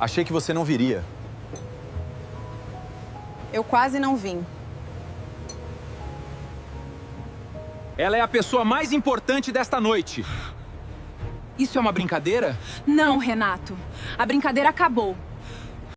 Achei que você não viria. Eu quase não vim. Ela é a pessoa mais importante desta noite. Isso é uma brincadeira? Não, Renato. A brincadeira acabou.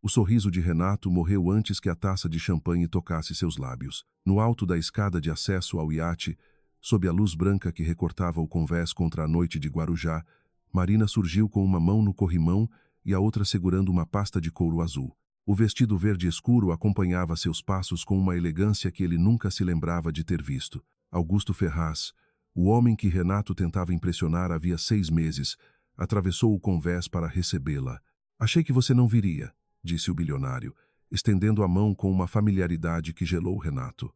O sorriso de Renato morreu antes que a taça de champanhe tocasse seus lábios. No alto da escada de acesso ao iate, sob a luz branca que recortava o convés contra a noite de Guarujá, Marina surgiu com uma mão no corrimão e a outra segurando uma pasta de couro azul. O vestido verde escuro acompanhava seus passos com uma elegância que ele nunca se lembrava de ter visto. Augusto Ferraz, o homem que Renato tentava impressionar havia 6 meses, atravessou o convés para recebê-la. Achei que você não viria, disse o bilionário, estendendo a mão com uma familiaridade que gelou Renato.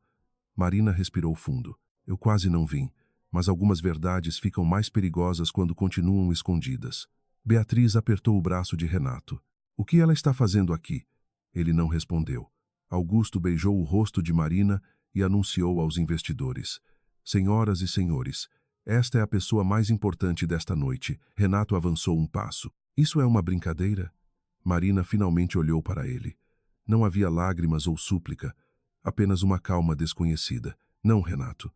Marina respirou fundo. Eu quase não vim, mas algumas verdades ficam mais perigosas quando continuam escondidas. Beatriz apertou o braço de Renato. O que ela está fazendo aqui? Ele não respondeu. Augusto beijou o rosto de Marina e anunciou aos investidores. Senhoras e senhores, esta é a pessoa mais importante desta noite. Renato avançou um passo. Isso é uma brincadeira? Marina finalmente olhou para ele. Não havia lágrimas ou súplica, apenas uma calma desconhecida. Não, Renato.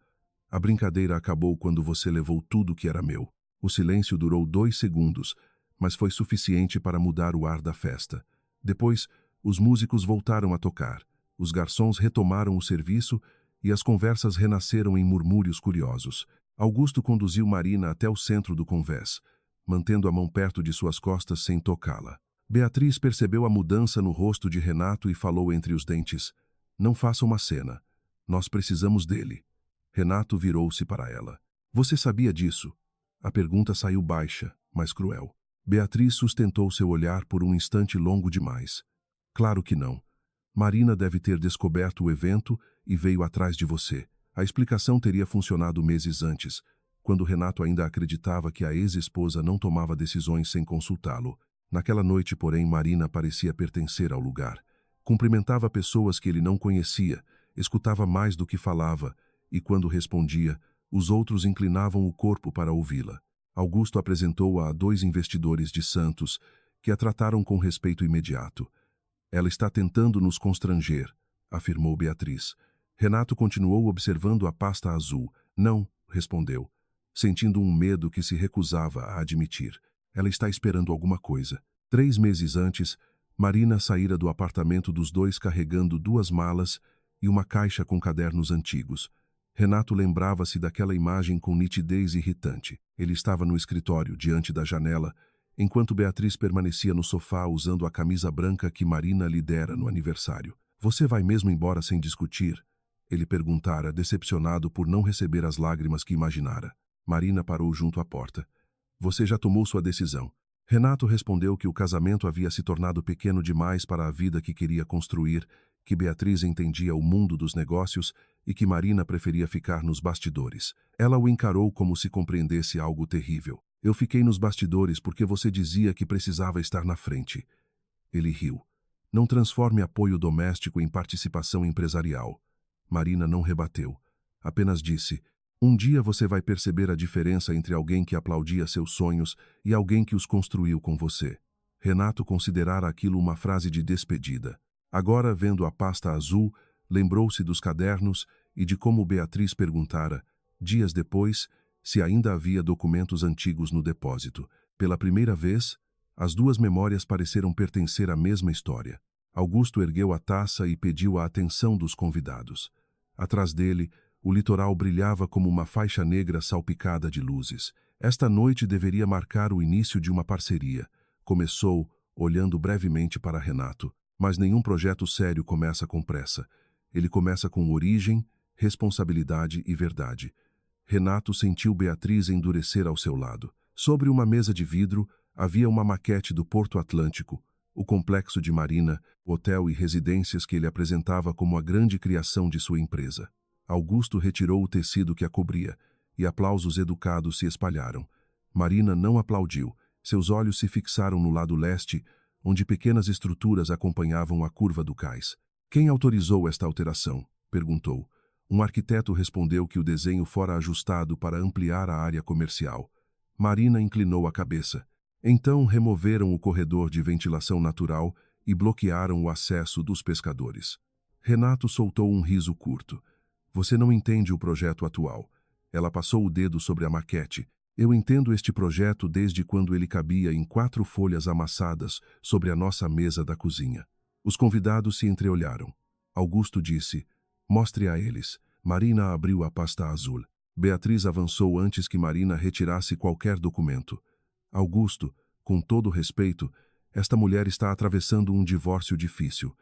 A brincadeira acabou quando você levou tudo que era meu. O silêncio durou 2 segundos, mas foi suficiente para mudar o ar da festa. Depois, os músicos voltaram a tocar. Os garçons retomaram o serviço e as conversas renasceram em murmúrios curiosos. Augusto conduziu Marina até o centro do convés, mantendo a mão perto de suas costas sem tocá-la. Beatriz percebeu a mudança no rosto de Renato e falou entre os dentes. Não faça uma cena. Nós precisamos dele. Renato virou-se para ela. Você sabia disso? A pergunta saiu baixa, mas cruel. Beatriz sustentou seu olhar por um instante longo demais. Claro que não. Marina deve ter descoberto o evento e veio atrás de você. A explicação teria funcionado meses antes, quando Renato ainda acreditava que a ex-esposa não tomava decisões sem consultá-lo. Naquela noite, porém, Marina parecia pertencer ao lugar. Cumprimentava pessoas que ele não conhecia, escutava mais do que falava, e quando respondia, os outros inclinavam o corpo para ouvi-la. Augusto apresentou-a a 2 investidores de Santos, que a trataram com respeito imediato. Ela está tentando nos constranger, afirmou Beatriz. Renato continuou observando a pasta azul. Não, respondeu, sentindo um medo que se recusava a admitir. Ela está esperando alguma coisa. 3 meses antes, Marina saíra do apartamento dos 2 carregando 2 malas e uma caixa com cadernos antigos. Renato lembrava-se daquela imagem com nitidez irritante. Ele estava no escritório, diante da janela, enquanto Beatriz permanecia no sofá usando a camisa branca que Marina lhe dera no aniversário. Você vai mesmo embora sem discutir? Ele perguntara, decepcionado por não receber as lágrimas que imaginara. Marina parou junto à porta. Você já tomou sua decisão. Renato respondeu que o casamento havia se tornado pequeno demais para a vida que queria construir, que Beatriz entendia o mundo dos negócios e que Marina preferia ficar nos bastidores. Ela o encarou como se compreendesse algo terrível. Eu fiquei nos bastidores porque você dizia que precisava estar na frente. Ele riu. Não transforme apoio doméstico em participação empresarial. Marina não rebateu. Apenas disse, um dia você vai perceber a diferença entre alguém que aplaudia seus sonhos e alguém que os construiu com você. Renato considerara aquilo uma frase de despedida. Agora, vendo a pasta azul, lembrou-se dos cadernos e de como Beatriz perguntara, dias depois, se ainda havia documentos antigos no depósito. Pela primeira vez, as 2 memórias pareceram pertencer à mesma história. Augusto ergueu a taça e pediu a atenção dos convidados. Atrás dele, o litoral brilhava como uma faixa negra salpicada de luzes. Esta noite deveria marcar o início de uma parceria. Começou, olhando brevemente para Renato. Mas nenhum projeto sério começa com pressa. Ele começa com origem, responsabilidade e verdade. Renato sentiu Beatriz endurecer ao seu lado. Sobre uma mesa de vidro, havia uma maquete do Porto Atlântico, o complexo de Marina, hotel e residências que ele apresentava como a grande criação de sua empresa. Augusto retirou o tecido que a cobria, e aplausos educados se espalharam. Marina não aplaudiu. Seus olhos se fixaram no lado leste, onde pequenas estruturas acompanhavam a curva do cais. Quem autorizou esta alteração? Perguntou. Um arquiteto respondeu que o desenho fora ajustado para ampliar a área comercial. Marina inclinou a cabeça. Então removeram o corredor de ventilação natural e bloquearam o acesso dos pescadores. Renato soltou um riso curto. Você não entende o projeto atual. Ela passou o dedo sobre a maquete. Eu entendo este projeto desde quando ele cabia em 4 folhas amassadas sobre a nossa mesa da cozinha. Os convidados se entreolharam. Augusto disse, mostre a eles. Marina abriu a pasta azul. Beatriz avançou antes que Marina retirasse qualquer documento. Augusto, com todo respeito, esta mulher está atravessando um divórcio difícil.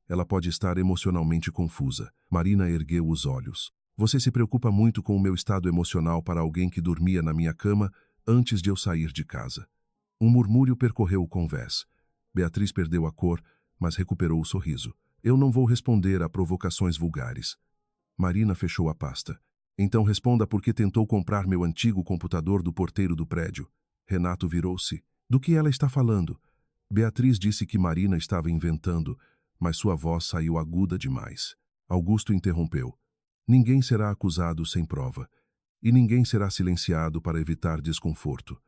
Ela pode estar emocionalmente confusa. Marina ergueu os olhos. Você se preocupa muito com o meu estado emocional para alguém que dormia na minha cama antes de eu sair de casa. Um murmúrio percorreu o convés. Beatriz perdeu a cor, mas recuperou o sorriso. Eu não vou responder a provocações vulgares. Marina fechou a pasta. Então responda por que tentou comprar meu antigo computador do porteiro do prédio. Renato virou-se. Do que ela está falando? Beatriz disse que Marina estava inventando, mas sua voz saiu aguda demais. Augusto interrompeu. Ninguém será acusado sem prova, e ninguém será silenciado para evitar desconforto.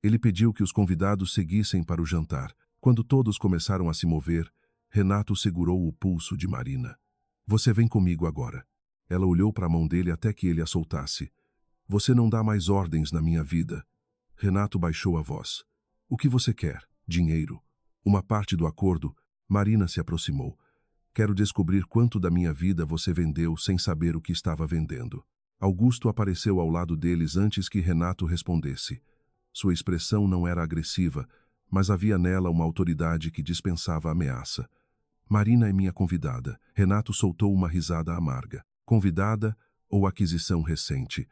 Ele pediu que os convidados seguissem para o jantar. Quando todos começaram a se mover, Renato segurou o pulso de Marina. Você vem comigo agora. Ela olhou para a mão dele até que ele a soltasse. Você não dá mais ordens na minha vida. Renato baixou a voz. O que você quer? Dinheiro. Uma parte do acordo. Marina se aproximou. Quero descobrir quanto da minha vida você vendeu sem saber o que estava vendendo. Augusto apareceu ao lado deles antes que Renato respondesse. Sua expressão não era agressiva, mas havia nela uma autoridade que dispensava ameaça. Marina é minha convidada. Renato soltou uma risada amarga. Convidada ou aquisição recente?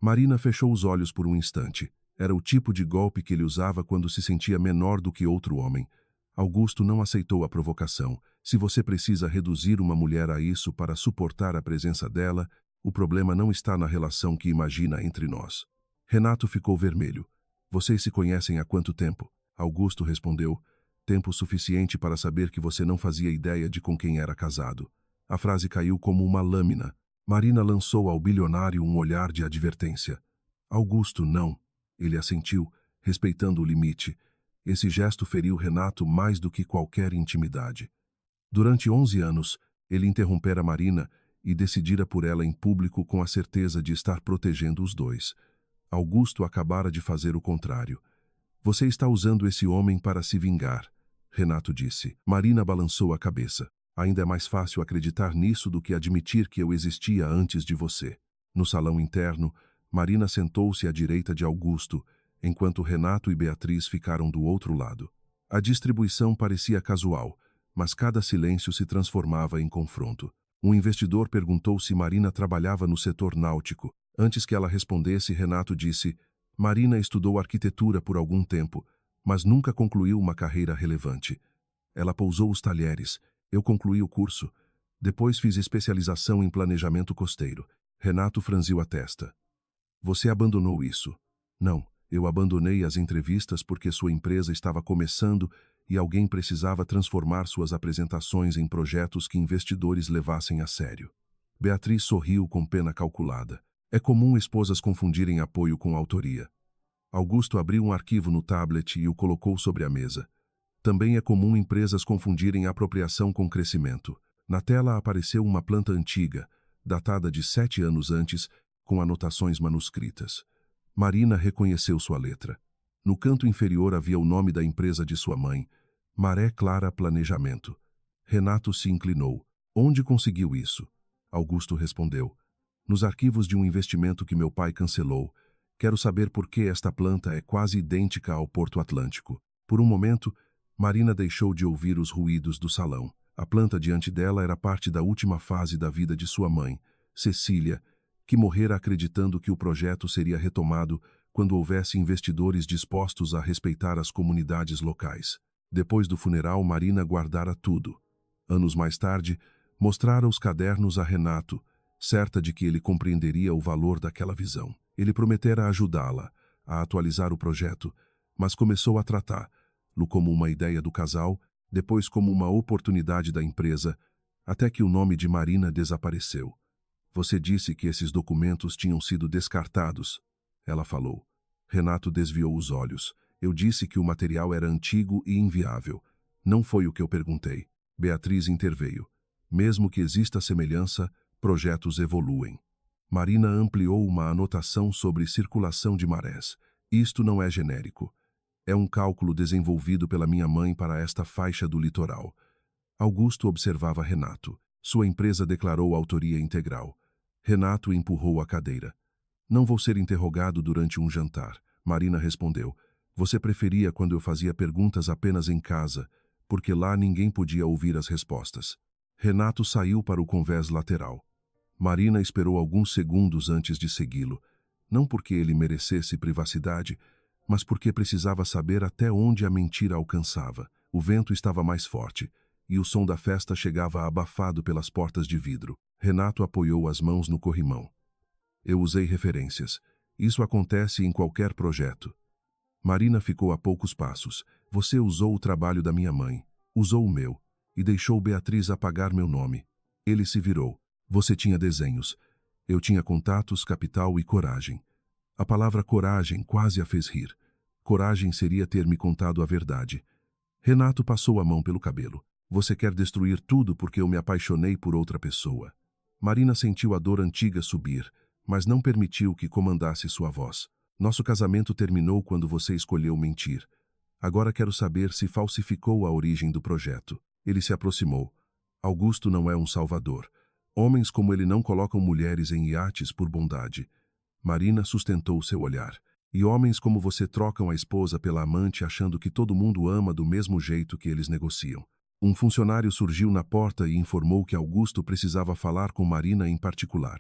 Marina fechou os olhos por um instante. Era o tipo de golpe que ele usava quando se sentia menor do que outro homem. Augusto não aceitou a provocação. Se você precisa reduzir uma mulher a isso para suportar a presença dela, o problema não está na relação que imagina entre nós. Renato ficou vermelho. Vocês se conhecem há quanto tempo? Augusto respondeu. Tempo suficiente para saber que você não fazia ideia de com quem era casado. A frase caiu como uma lâmina. Marina lançou ao bilionário um olhar de advertência. Augusto, não. Ele assentiu, respeitando o limite. Esse gesto feriu Renato mais do que qualquer intimidade. Durante 11 anos, ele interrompera Marina e decidira por ela em público com a certeza de estar protegendo os dois. Augusto acabara de fazer o contrário. Você está usando esse homem para se vingar, Renato disse. Marina balançou a cabeça. Ainda é mais fácil acreditar nisso do que admitir que eu existia antes de você. No salão interno, Marina sentou-se à direita de Augusto, enquanto Renato e Beatriz ficaram do outro lado. A distribuição parecia casual, mas cada silêncio se transformava em confronto. Um investidor perguntou se Marina trabalhava no setor náutico. Antes que ela respondesse, Renato disse: Marina estudou arquitetura por algum tempo, mas nunca concluiu uma carreira relevante. Ela pousou os talheres. Eu concluí o curso. Depois fiz especialização em planejamento costeiro. Renato franziu a testa. Você abandonou isso? Não. Eu abandonei as entrevistas porque sua empresa estava começando e alguém precisava transformar suas apresentações em projetos que investidores levassem a sério. Beatriz sorriu com pena calculada. É comum esposas confundirem apoio com autoria. Augusto abriu um arquivo no tablet e o colocou sobre a mesa. Também é comum empresas confundirem apropriação com crescimento. Na tela apareceu uma planta antiga, datada de 7 anos antes, com anotações manuscritas. Marina reconheceu sua letra. No canto inferior havia o nome da empresa de sua mãe, Maré Clara Planejamento. Renato se inclinou. Onde conseguiu isso? Augusto respondeu. Nos arquivos de um investimento que meu pai cancelou. Quero saber por que esta planta é quase idêntica ao Porto Atlântico. Por um momento, Marina deixou de ouvir os ruídos do salão. A planta diante dela era parte da última fase da vida de sua mãe, Cecília, que morrera acreditando que o projeto seria retomado quando houvesse investidores dispostos a respeitar as comunidades locais. Depois do funeral, Marina guardara tudo. Anos mais tarde, mostrara os cadernos a Renato, certa de que ele compreenderia o valor daquela visão. Ele prometera ajudá-la a atualizar o projeto, mas começou a tratá-lo como uma ideia do casal, depois como uma oportunidade da empresa, até que o nome de Marina desapareceu. Você disse que esses documentos tinham sido descartados, ela falou. Renato desviou os olhos. Eu disse que o material era antigo e inviável. Não foi o que eu perguntei. Beatriz interveio. Mesmo que exista semelhança, projetos evoluem. Marina ampliou uma anotação sobre circulação de marés. Isto não é genérico. É um cálculo desenvolvido pela minha mãe para esta faixa do litoral. Augusto observava Renato. Sua empresa declarou autoria integral. Renato empurrou a cadeira. Não vou ser interrogado durante um jantar. Marina respondeu. Você preferia quando eu fazia perguntas apenas em casa, porque lá ninguém podia ouvir as respostas. Renato saiu para o convés lateral. Marina esperou alguns segundos antes de segui-lo, não porque ele merecesse privacidade, mas porque precisava saber até onde a mentira alcançava. O vento estava mais forte, e o som da festa chegava abafado pelas portas de vidro. Renato apoiou as mãos no corrimão. Eu usei referências. Isso acontece em qualquer projeto. Marina ficou a poucos passos. Você usou o trabalho da minha mãe, usou o meu, e deixou Beatriz apagar meu nome. Ele se virou. Você tinha desenhos. Eu tinha contatos, capital e coragem. A palavra coragem quase a fez rir. Coragem seria ter me contado a verdade. Renato passou a mão pelo cabelo. Você quer destruir tudo porque eu me apaixonei por outra pessoa. Marina sentiu a dor antiga subir, mas não permitiu que comandasse sua voz. Nosso casamento terminou quando você escolheu mentir. Agora quero saber se falsificou a origem do projeto. Ele se aproximou. Augusto não é um salvador. Homens como ele não colocam mulheres em iates por bondade. Marina sustentou seu olhar. E homens como você trocam a esposa pela amante achando que todo mundo ama do mesmo jeito que eles negociam. Um funcionário surgiu na porta e informou que Augusto precisava falar com Marina em particular.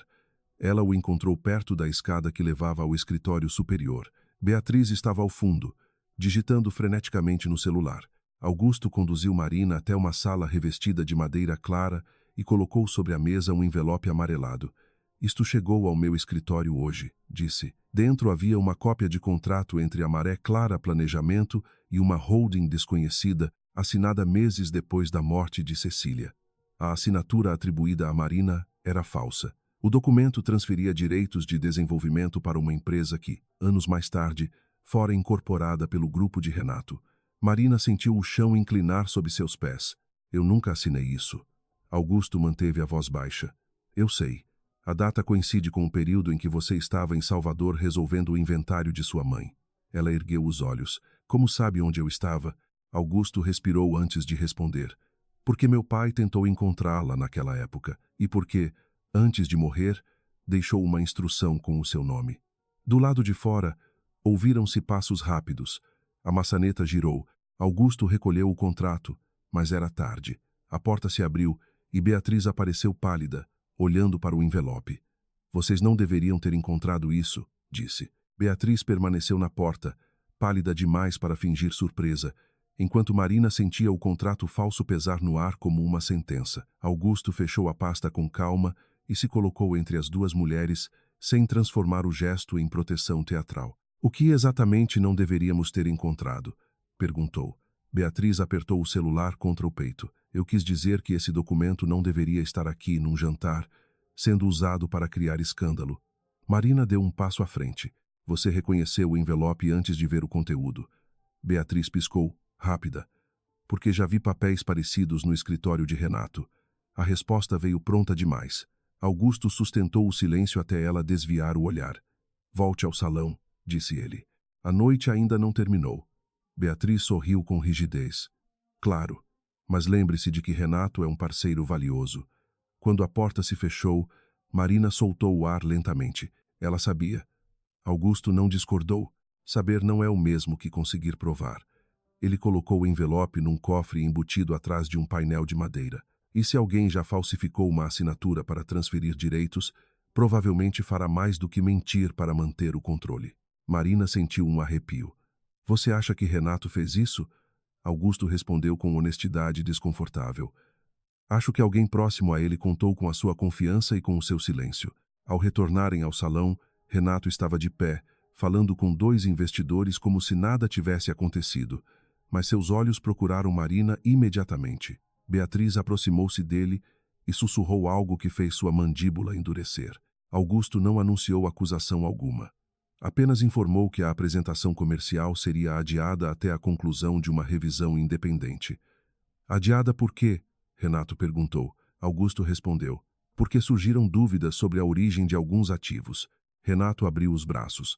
Ela o encontrou perto da escada que levava ao escritório superior. Beatriz estava ao fundo, digitando freneticamente no celular. Augusto conduziu Marina até uma sala revestida de madeira clara e colocou sobre a mesa um envelope amarelado. Isto chegou ao meu escritório hoje, disse. Dentro havia uma cópia de contrato entre a Maré Clara Planejamento e uma holding desconhecida, assinada meses depois da morte de Cecília. A assinatura atribuída a Marina era falsa. O documento transferia direitos de desenvolvimento para uma empresa que, anos mais tarde, fora incorporada pelo grupo de Renato. Marina sentiu o chão inclinar sob seus pés. Eu nunca assinei isso. Augusto manteve a voz baixa. Eu sei. A data coincide com o período em que você estava em Salvador resolvendo o inventário de sua mãe. Ela ergueu os olhos. Como sabe onde eu estava? Augusto respirou antes de responder. Porque meu pai tentou encontrá-la naquela época e porque, antes de morrer, deixou uma instrução com o seu nome. Do lado de fora, ouviram-se passos rápidos. A maçaneta girou. Augusto recolheu o contrato, mas era tarde. A porta se abriu e Beatriz apareceu pálida, olhando para o envelope. Vocês não deveriam ter encontrado isso, disse. Beatriz permaneceu na porta, pálida demais para fingir surpresa, enquanto Marina sentia o contrato falso pesar no ar como uma sentença. Augusto fechou a pasta com calma e se colocou entre as duas mulheres, sem transformar o gesto em proteção teatral. O que exatamente não deveríamos ter encontrado? Perguntou. Beatriz apertou o celular contra o peito. Eu quis dizer que esse documento não deveria estar aqui num jantar, sendo usado para criar escândalo. Marina deu um passo à frente. Você reconheceu o envelope antes de ver o conteúdo. Beatriz piscou, rápida. Porque já vi papéis parecidos no escritório de Renato. A resposta veio pronta demais. Augusto sustentou o silêncio até ela desviar o olhar. Volte ao salão, disse ele. A noite ainda não terminou. Beatriz sorriu com rigidez. Claro, mas lembre-se de que Renato é um parceiro valioso. Quando a porta se fechou, Marina soltou o ar lentamente. Ela sabia. Augusto não discordou. Saber não é o mesmo que conseguir provar. Ele colocou o envelope num cofre embutido atrás de um painel de madeira. E se alguém já falsificou uma assinatura para transferir direitos, provavelmente fará mais do que mentir para manter o controle. Marina sentiu um arrepio. Você acha que Renato fez isso? Augusto respondeu com honestidade desconfortável. Acho que alguém próximo a ele contou com a sua confiança e com o seu silêncio. Ao retornarem ao salão, Renato estava de pé, falando com dois investidores como se nada tivesse acontecido. Mas seus olhos procuraram Marina imediatamente. Beatriz aproximou-se dele e sussurrou algo que fez sua mandíbula endurecer. Augusto não anunciou acusação alguma. Apenas informou que a apresentação comercial seria adiada até a conclusão de uma revisão independente. Adiada por quê? Renato perguntou. Augusto respondeu. Porque surgiram dúvidas sobre a origem de alguns ativos. Renato abriu os braços.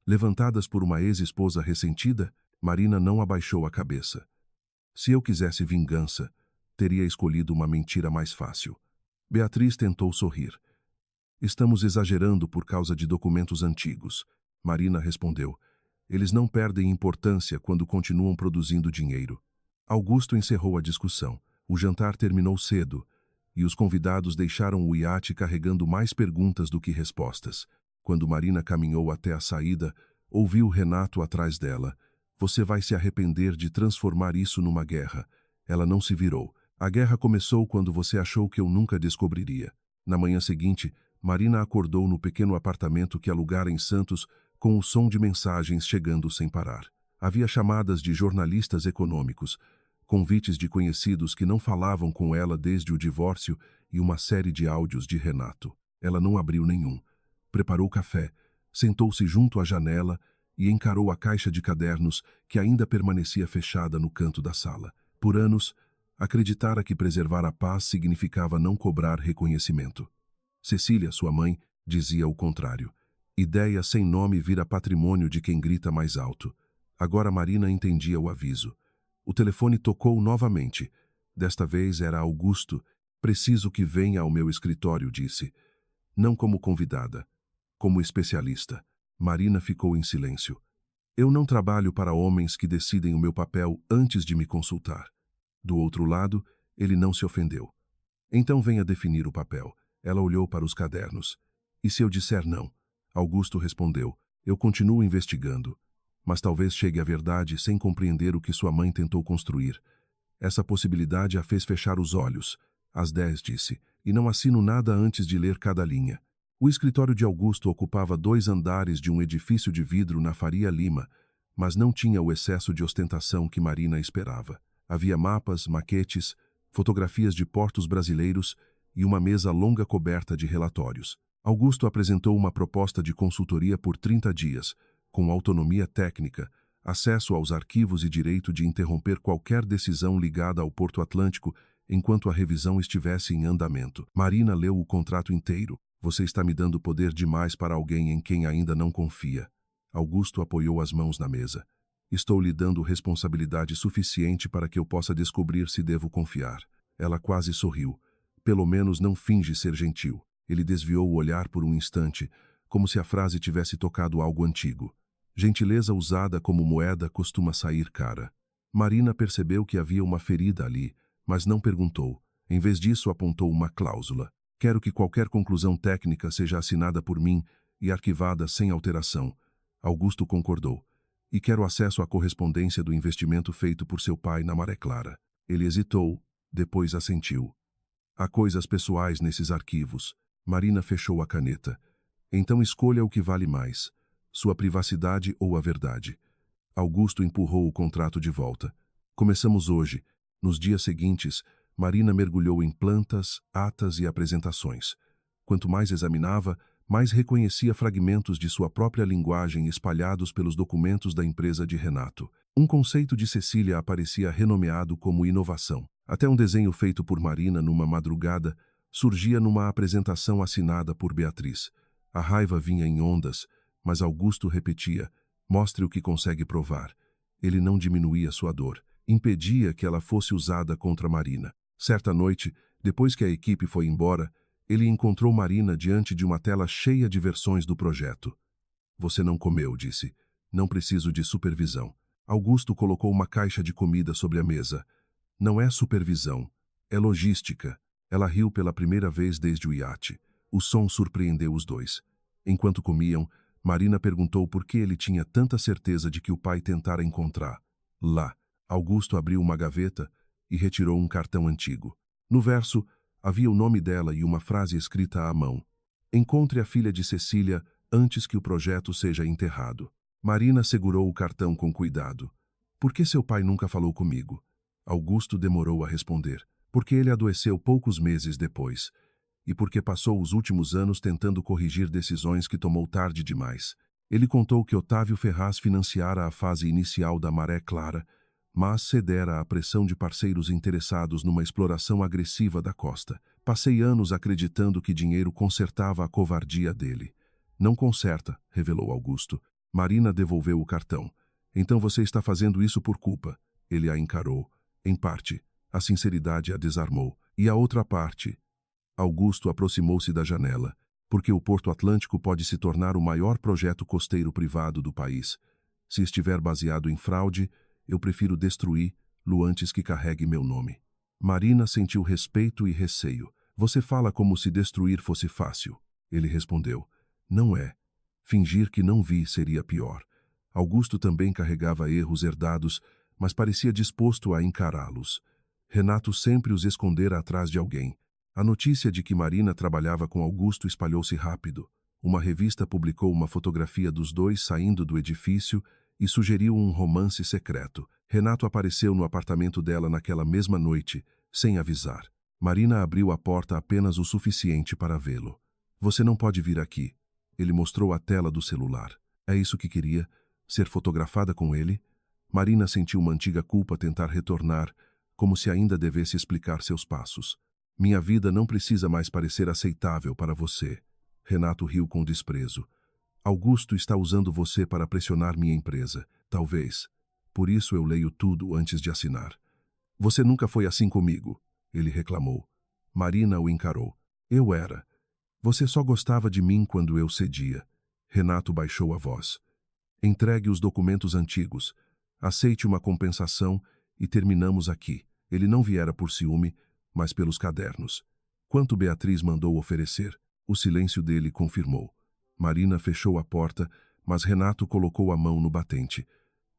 Levantadas por uma ex-esposa ressentida, Marina não abaixou a cabeça. Se eu quisesse vingança, teria escolhido uma mentira mais fácil. Beatriz tentou sorrir. Estamos exagerando por causa de documentos antigos. Marina respondeu. Eles não perdem importância quando continuam produzindo dinheiro. Augusto encerrou a discussão. O jantar terminou cedo, e os convidados deixaram o iate carregando mais perguntas do que respostas. Quando Marina caminhou até a saída, ouviu Renato atrás dela. Você vai se arrepender de transformar isso numa guerra. Ela não se virou. A guerra começou quando você achou que eu nunca descobriria. Na manhã seguinte, Marina acordou no pequeno apartamento que alugara em Santos com o som de mensagens chegando sem parar. Havia chamadas de jornalistas econômicos, convites de conhecidos que não falavam com ela desde o divórcio e uma série de áudios de Renato. Ela não abriu nenhum. Preparou café, sentou-se junto à janela e encarou a caixa de cadernos que ainda permanecia fechada no canto da sala. Por anos, acreditara que preservar a paz significava não cobrar reconhecimento. Cecília, sua mãe, dizia o contrário. Ideia sem nome vira patrimônio de quem grita mais alto. Agora Marina entendia o aviso. O telefone tocou novamente. Desta vez era Augusto. Preciso que venha ao meu escritório, disse. Não como convidada, como especialista. Marina ficou em silêncio. Eu não trabalho para homens que decidem o meu papel antes de me consultar. Do outro lado, ele não se ofendeu. Então venha definir o papel. Ela olhou para os cadernos. E se eu disser não? Augusto respondeu. Eu continuo investigando. Mas talvez chegue à verdade sem compreender o que sua mãe tentou construir. Essa possibilidade a fez fechar os olhos. Às 10, disse, e não assino nada antes de ler cada linha. O escritório de Augusto ocupava 2 andares de um edifício de vidro na Faria Lima, mas não tinha o excesso de ostentação que Marina esperava. Havia mapas, maquetes, fotografias de portos brasileiros e uma mesa longa coberta de relatórios. Augusto apresentou uma proposta de consultoria por 30 dias, com autonomia técnica, acesso aos arquivos e direito de interromper qualquer decisão ligada ao Porto Atlântico enquanto a revisão estivesse em andamento. Marina leu o contrato inteiro. Você está me dando poder demais para alguém em quem ainda não confia. Augusto apoiou as mãos na mesa. Estou lhe dando responsabilidade suficiente para que eu possa descobrir se devo confiar. Ela quase sorriu. Pelo menos não finge ser gentil. Ele desviou o olhar por um instante, como se a frase tivesse tocado algo antigo. Gentileza usada como moeda costuma sair cara. Marina percebeu que havia uma ferida ali, mas não perguntou. Em vez disso, apontou uma cláusula. Quero que qualquer conclusão técnica seja assinada por mim e arquivada sem alteração. Augusto concordou. E quero acesso à correspondência do investimento feito por seu pai na Maré Clara. Ele hesitou, depois assentiu. Há coisas pessoais nesses arquivos. Marina fechou a caneta. Então escolha o que vale mais, sua privacidade ou a verdade. Augusto empurrou o contrato de volta. Começamos hoje. Nos dias seguintes, Marina mergulhou em plantas, atas e apresentações. Quanto mais examinava, mais reconhecia fragmentos de sua própria linguagem espalhados pelos documentos da empresa de Renato. Um conceito de Cecília aparecia renomeado como inovação. Até um desenho feito por Marina numa madrugada surgia numa apresentação assinada por Beatriz. A raiva vinha em ondas, mas Augusto repetia, mostre o que consegue provar. Ele não diminuía sua dor, impedia que ela fosse usada contra Marina. Certa noite, depois que a equipe foi embora, ele encontrou Marina diante de uma tela cheia de versões do projeto. Você não comeu, disse. Não preciso de supervisão. Augusto colocou uma caixa de comida sobre a mesa. Não é supervisão, é logística. Ela riu pela primeira vez desde o iate. O som surpreendeu os dois. Enquanto comiam, Marina perguntou por que ele tinha tanta certeza de que o pai tentara encontrar. Lá, Augusto abriu uma gaveta e retirou um cartão antigo. No verso, havia o nome dela e uma frase escrita à mão. Encontre a filha de Cecília antes que o projeto seja enterrado. Marina segurou o cartão com cuidado. Por que seu pai nunca falou comigo? Augusto demorou a responder. Porque ele adoeceu poucos meses depois. E porque passou os últimos anos tentando corrigir decisões que tomou tarde demais. Ele contou que Otávio Ferraz financiara a fase inicial da Maré Clara, mas cedera à pressão de parceiros interessados numa exploração agressiva da costa. Passei anos acreditando que dinheiro consertava a covardia dele. Não conserta, revelou Augusto. Marina devolveu o cartão. Então você está fazendo isso por culpa. Ele a encarou. Em parte, a sinceridade a desarmou. E a outra parte? Augusto aproximou-se da janela. Porque o Porto Atlântico pode se tornar o maior projeto costeiro privado do país. Se estiver baseado em fraude, eu prefiro destruí-lo antes que carregue meu nome. Marina sentiu respeito e receio. Você fala como se destruir fosse fácil. Ele respondeu. Não é. Fingir que não vi seria pior. Augusto também carregava erros herdados, mas parecia disposto a encará-los. Renato sempre os escondera atrás de alguém. A notícia de que Marina trabalhava com Augusto espalhou-se rápido. Uma revista publicou uma fotografia dos dois saindo do edifício e sugeriu um romance secreto. Renato apareceu no apartamento dela naquela mesma noite, sem avisar. Marina abriu a porta apenas o suficiente para vê-lo. Você não pode vir aqui. Ele mostrou a tela do celular. É isso que queria? Ser fotografada com ele? Marina sentiu uma antiga culpa tentar retornar, como se ainda devesse explicar seus passos. Minha vida não precisa mais parecer aceitável para você. Renato riu com desprezo. Augusto está usando você para pressionar minha empresa. Talvez. Por isso eu leio tudo antes de assinar. Você nunca foi assim comigo, ele reclamou. Marina o encarou. Eu era. Você só gostava de mim quando eu cedia. Renato baixou a voz. Entregue os documentos antigos. Aceite uma compensação e terminamos aqui. Ele não viera por ciúme, mas pelos cadernos. Quanto Beatriz mandou oferecer? O silêncio dele confirmou. Marina fechou a porta, mas Renato colocou a mão no batente.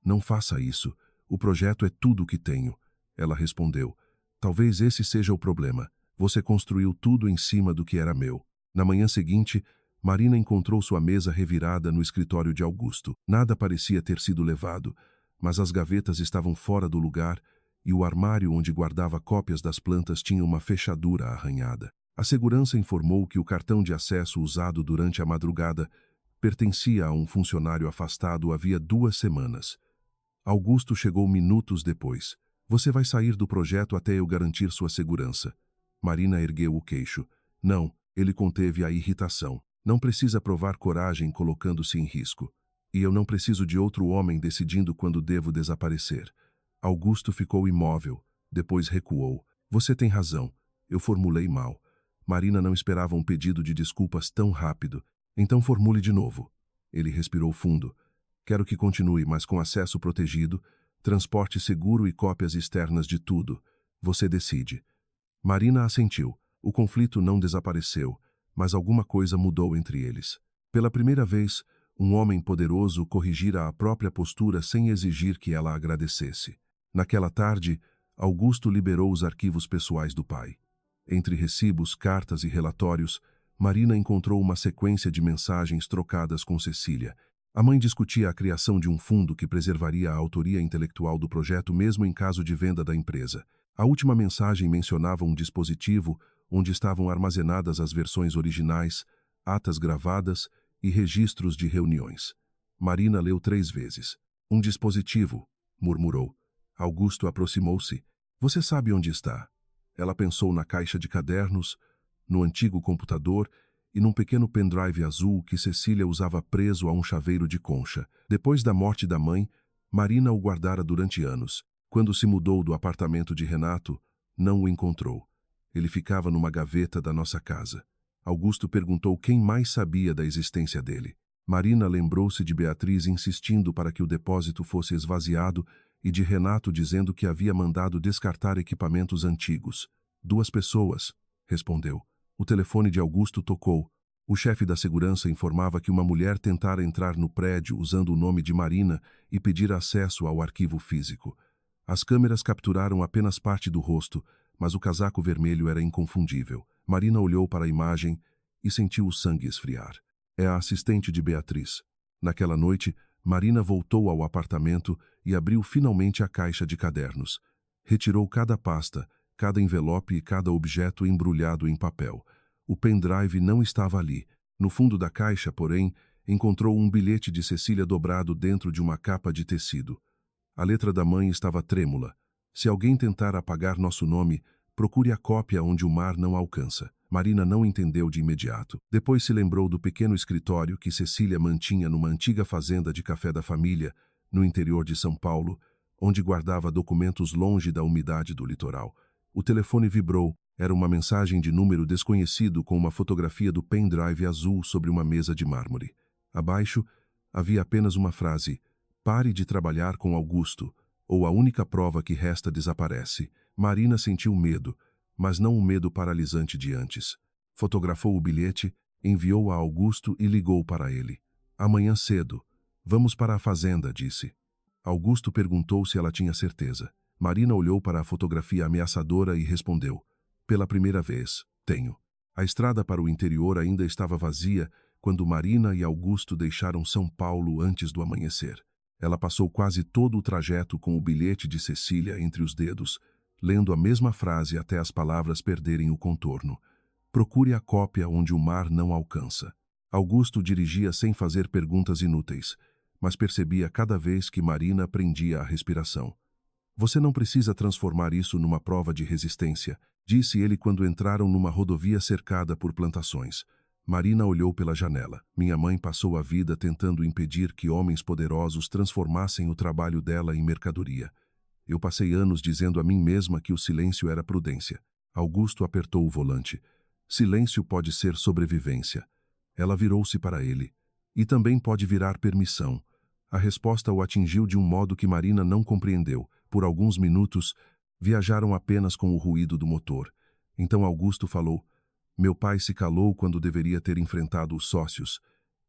Não faça isso. O projeto é tudo o que tenho. Ela respondeu. Talvez esse seja o problema. Você construiu tudo em cima do que era meu. Na manhã seguinte, Marina encontrou sua mesa revirada no escritório de Augusto. Nada parecia ter sido levado, mas as gavetas estavam fora do lugar e o armário onde guardava cópias das plantas tinha uma fechadura arranhada. A segurança informou que o cartão de acesso usado durante a madrugada pertencia a um funcionário afastado havia 2 semanas. Augusto chegou minutos depois. Você vai sair do projeto até eu garantir sua segurança. Marina ergueu o queixo. Não, ele conteve a irritação. Não precisa provar coragem colocando-se em risco. E eu não preciso de outro homem decidindo quando devo desaparecer. Augusto ficou imóvel, depois recuou. Você tem razão, eu formulei mal. Marina não esperava um pedido de desculpas tão rápido. Então formule de novo. Ele respirou fundo. Quero que continue, mas com acesso protegido, transporte seguro e cópias externas de tudo. Você decide. Marina assentiu. O conflito não desapareceu, mas alguma coisa mudou entre eles. Pela primeira vez, um homem poderoso corrigira a própria postura sem exigir que ela agradecesse. Naquela tarde, Augusto liberou os arquivos pessoais do pai. Entre recibos, cartas e relatórios, Marina encontrou uma sequência de mensagens trocadas com Cecília. A mãe discutia a criação de um fundo que preservaria a autoria intelectual do projeto mesmo em caso de venda da empresa. A última mensagem mencionava um dispositivo onde estavam armazenadas as versões originais, atas gravadas e registros de reuniões. Marina leu 3 vezes. Um dispositivo, murmurou. Augusto aproximou-se. Você sabe onde está? Ela pensou na caixa de cadernos, no antigo computador e num pequeno pendrive azul que Cecília usava preso a um chaveiro de concha. Depois da morte da mãe, Marina o guardara durante anos. Quando se mudou do apartamento de Renato, não o encontrou. Ele ficava numa gaveta da nossa casa. Augusto perguntou quem mais sabia da existência dele. Marina lembrou-se de Beatriz insistindo para que o depósito fosse esvaziado e de Renato dizendo que havia mandado descartar equipamentos antigos. 2 pessoas, respondeu. O telefone de Augusto tocou. O chefe da segurança informava que uma mulher tentara entrar no prédio usando o nome de Marina e pedir acesso ao arquivo físico. As câmeras capturaram apenas parte do rosto, mas o casaco vermelho era inconfundível. Marina olhou para a imagem e sentiu o sangue esfriar. É a assistente de Beatriz. Naquela noite, Marina voltou ao apartamento e abriu finalmente a caixa de cadernos. Retirou cada pasta, cada envelope e cada objeto embrulhado em papel. O pendrive não estava ali. No fundo da caixa, porém, encontrou um bilhete de Cecília dobrado dentro de uma capa de tecido. A letra da mãe estava trêmula. Se alguém tentar apagar nosso nome, procure a cópia onde o mar não alcança. Marina não entendeu de imediato. Depois se lembrou do pequeno escritório que Cecília mantinha numa antiga fazenda de café da família, no interior de São Paulo, onde guardava documentos longe da umidade do litoral. O telefone vibrou. Era uma mensagem de número desconhecido com uma fotografia do pendrive azul sobre uma mesa de mármore. Abaixo, havia apenas uma frase: "Pare de trabalhar com Augusto, ou a única prova que resta desaparece." Marina sentiu medo, mas não o medo paralisante de antes. Fotografou o bilhete, enviou a Augusto e ligou para ele. "Amanhã cedo. Vamos para a fazenda", disse. Augusto perguntou se ela tinha certeza. Marina olhou para a fotografia ameaçadora e respondeu: "Pela primeira vez, tenho." A estrada para o interior ainda estava vazia quando Marina e Augusto deixaram São Paulo antes do amanhecer. Ela passou quase todo o trajeto com o bilhete de Cecília entre os dedos, lendo a mesma frase até as palavras perderem o contorno. "Procure a cópia onde o mar não alcança." Augusto dirigia sem fazer perguntas inúteis, mas percebia cada vez que Marina prendia a respiração. "Você não precisa transformar isso numa prova de resistência", disse ele quando entraram numa rodovia cercada por plantações. Marina olhou pela janela. "Minha mãe passou a vida tentando impedir que homens poderosos transformassem o trabalho dela em mercadoria. Eu passei anos dizendo a mim mesma que o silêncio era prudência." Augusto apertou o volante. "Silêncio pode ser sobrevivência." Ela virou-se para ele. "E também pode virar permissão." A resposta o atingiu de um modo que Marina não compreendeu. Por alguns minutos, viajaram apenas com o ruído do motor. Então Augusto falou: "Meu pai se calou quando deveria ter enfrentado os sócios.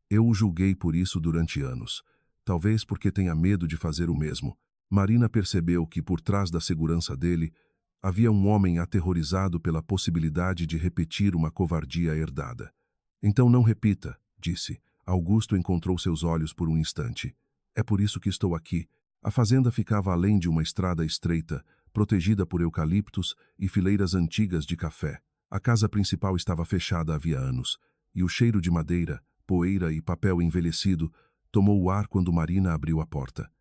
Eu o julguei por isso durante anos. Talvez porque tenha medo de fazer o mesmo." Marina percebeu que, por trás da segurança dele, havia um homem aterrorizado pela possibilidade de repetir uma covardia herdada. "Então não repita", disse. Augusto encontrou seus olhos por um instante. "É por isso que estou aqui." A fazenda ficava além de uma estrada estreita, protegida por eucaliptos e fileiras antigas de café. A casa principal estava fechada havia anos, e o cheiro de madeira, poeira e papel envelhecido tomou o ar quando Marina abriu a porta.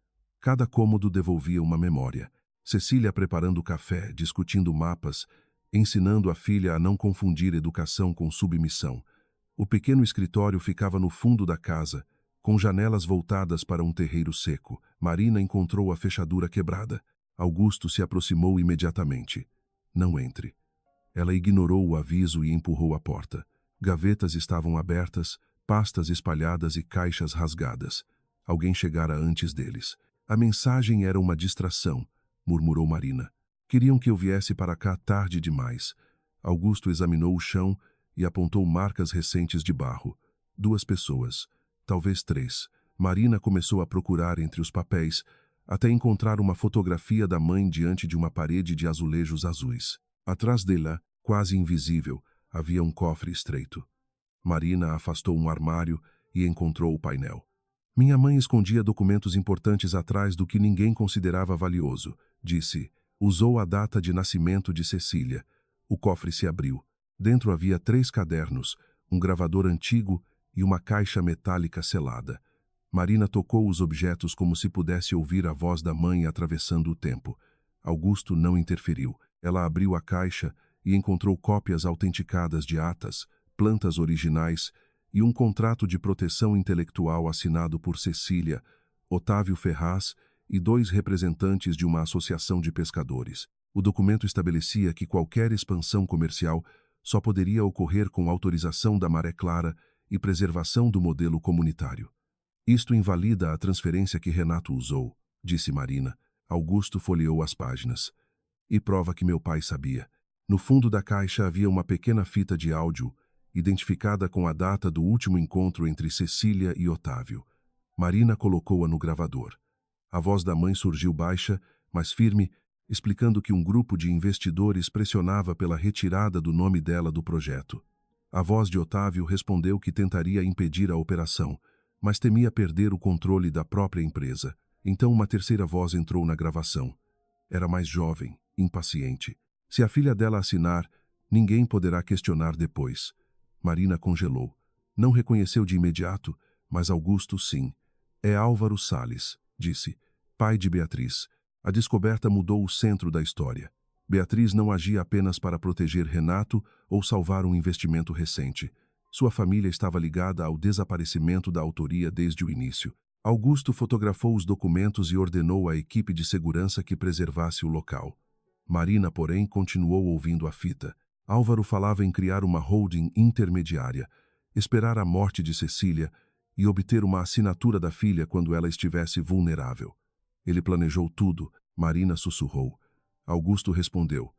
Cada cômodo devolvia uma memória. Cecília preparando café, discutindo mapas, ensinando a filha a não confundir educação com submissão. O pequeno escritório ficava no fundo da casa, com janelas voltadas para um terreiro seco. Marina encontrou a fechadura quebrada. Augusto se aproximou imediatamente. "Não entre." Ela ignorou o aviso e empurrou a porta. Gavetas estavam abertas, pastas espalhadas e caixas rasgadas. Alguém chegara antes deles. "A mensagem era uma distração", murmurou Marina. "Queriam que eu viesse para cá tarde demais." Augusto examinou o chão e apontou marcas recentes de barro. 2 pessoas. Talvez 3. Marina começou a procurar entre os papéis, até encontrar uma fotografia da mãe diante de uma parede de azulejos azuis. Atrás dela, quase invisível, havia um cofre estreito. Marina afastou um armário e encontrou o painel. "Minha mãe escondia documentos importantes atrás do que ninguém considerava valioso", disse. Usou a data de nascimento de Cecília. O cofre se abriu. Dentro havia 3 cadernos, um gravador antigo e uma caixa metálica selada. Marina tocou os objetos como se pudesse ouvir a voz da mãe atravessando o tempo. Augusto não interferiu. Ela abriu a caixa e encontrou cópias autenticadas de atas, plantas originais e um contrato de proteção intelectual assinado por Cecília, Otávio Ferraz e 2 representantes de uma associação de pescadores. O documento estabelecia que qualquer expansão comercial só poderia ocorrer com autorização da Maré Clara e preservação do modelo comunitário. "Isto invalida a transferência que Renato usou", disse Marina. Augusto folheou as páginas. "E prova que meu pai sabia." No fundo da caixa havia uma pequena fita de áudio, identificada com a data do último encontro entre Cecília e Otávio. Marina colocou-a no gravador. A voz da mãe surgiu baixa, mas firme, explicando que um grupo de investidores pressionava pela retirada do nome dela do projeto. A voz de Otávio respondeu que tentaria impedir a operação, mas temia perder o controle da própria empresa. Então uma terceira voz entrou na gravação. Era mais jovem, impaciente. "Se a filha dela assinar, ninguém poderá questionar depois." Marina congelou. Não reconheceu de imediato, Mas Augusto, sim. É Álvaro Salles, disse, pai de Beatriz. A descoberta mudou o centro da história. Beatriz não agia apenas para proteger Renato ou salvar um investimento recente. Sua família estava ligada ao desaparecimento da autoria desde o início. Augusto fotografou os documentos e ordenou à equipe de segurança que preservasse o local. Marina, porém, continuou ouvindo a fita. Álvaro falava em criar uma holding intermediária, esperar a morte de Cecília e obter uma assinatura da filha quando ela estivesse vulnerável. Ele planejou tudo, Marina sussurrou. Augusto respondeu.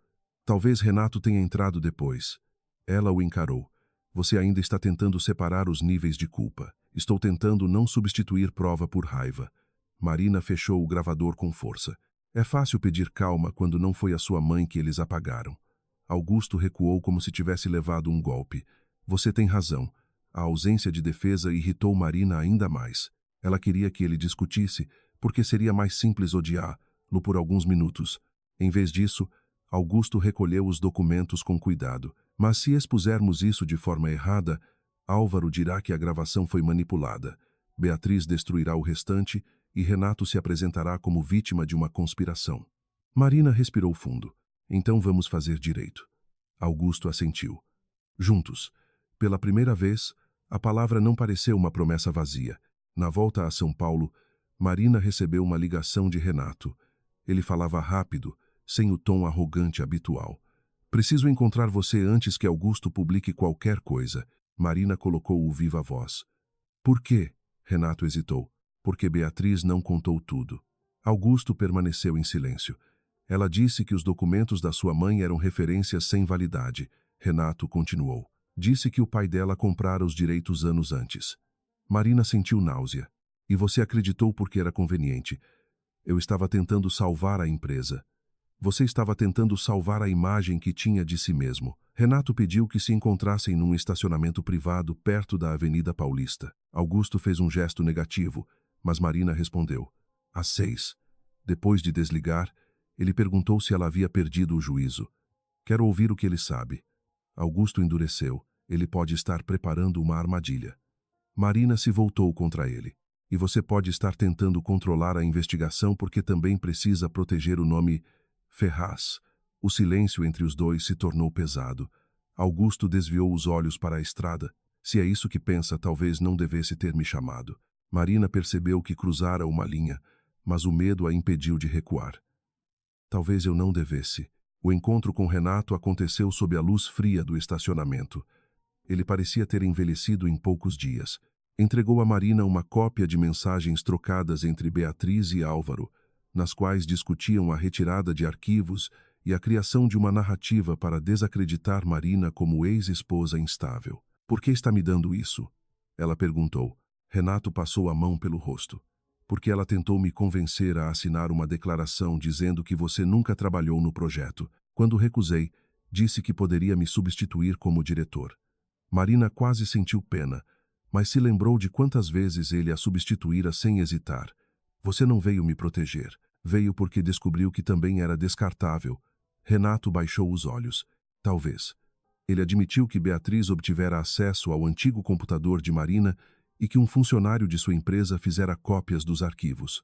Talvez Renato tenha entrado depois. Ela o encarou. Você ainda está tentando separar os níveis de culpa. Estou tentando não substituir prova por raiva. Marina fechou o gravador com força. É fácil pedir calma quando não foi a sua mãe que eles apagaram. Augusto recuou como se tivesse levado um golpe. Você tem razão. A ausência de defesa irritou Marina ainda mais. Ela queria que ele discutisse, porque seria mais simples odiá-lo por alguns minutos. Em vez disso, Augusto recolheu os documentos com cuidado. Mas se expusermos isso de forma errada, Álvaro dirá que a gravação foi manipulada. Beatriz destruirá o restante e Renato se apresentará como vítima de uma conspiração. Marina respirou fundo. Então vamos fazer direito. Augusto assentiu. Juntos. Pela primeira vez, a palavra não pareceu uma promessa vazia. Na volta a São Paulo, Marina recebeu uma ligação de Renato. Ele falava rápido, sem o tom arrogante habitual. Preciso encontrar você antes que Augusto publique qualquer coisa. Marina colocou o viva voz. Por quê? Renato hesitou. Porque Beatriz não contou tudo. Augusto permaneceu em silêncio. Ela disse que os documentos da sua mãe eram referências sem validade. Renato continuou. Disse que o pai dela comprara os direitos anos antes. Marina sentiu náusea. E você acreditou porque era conveniente. Eu estava tentando salvar a empresa. Você estava tentando salvar a imagem que tinha de si mesmo. Renato pediu que se encontrassem num estacionamento privado perto da Avenida Paulista. Augusto fez um gesto negativo, mas Marina respondeu. Às 6. Depois de desligar, ele perguntou se ela havia perdido o juízo. Quero ouvir o que ele sabe. Augusto endureceu. Ele pode estar preparando uma armadilha. Marina se voltou contra ele. E você pode estar tentando controlar a investigação porque também precisa proteger o nome Ferraz. O silêncio entre os dois se tornou pesado. Augusto desviou os olhos para a estrada. Se é isso que pensa, talvez não devesse ter me chamado. Marina percebeu que cruzara uma linha, mas o medo a impediu de recuar. Talvez eu não devesse. O encontro com Renato aconteceu sob a luz fria do estacionamento. Ele parecia ter envelhecido em poucos dias. Entregou a Marina uma cópia de mensagens trocadas entre Beatriz e Álvaro, nas quais discutiam a retirada de arquivos e a criação de uma narrativa para desacreditar Marina como ex-esposa instável. Por que está me dando isso? Ela perguntou. Renato passou a mão pelo rosto. Porque ela tentou me convencer a assinar uma declaração dizendo que você nunca trabalhou no projeto. Quando recusei, disse que poderia me substituir como diretor. Marina quase sentiu pena, mas se lembrou de quantas vezes ele a substituíra sem hesitar. Você não veio me proteger. Veio porque descobriu que também era descartável. Renato baixou os olhos. Talvez. Ele admitiu que Beatriz obtivera acesso ao antigo computador de Marina e que um funcionário de sua empresa fizera cópias dos arquivos.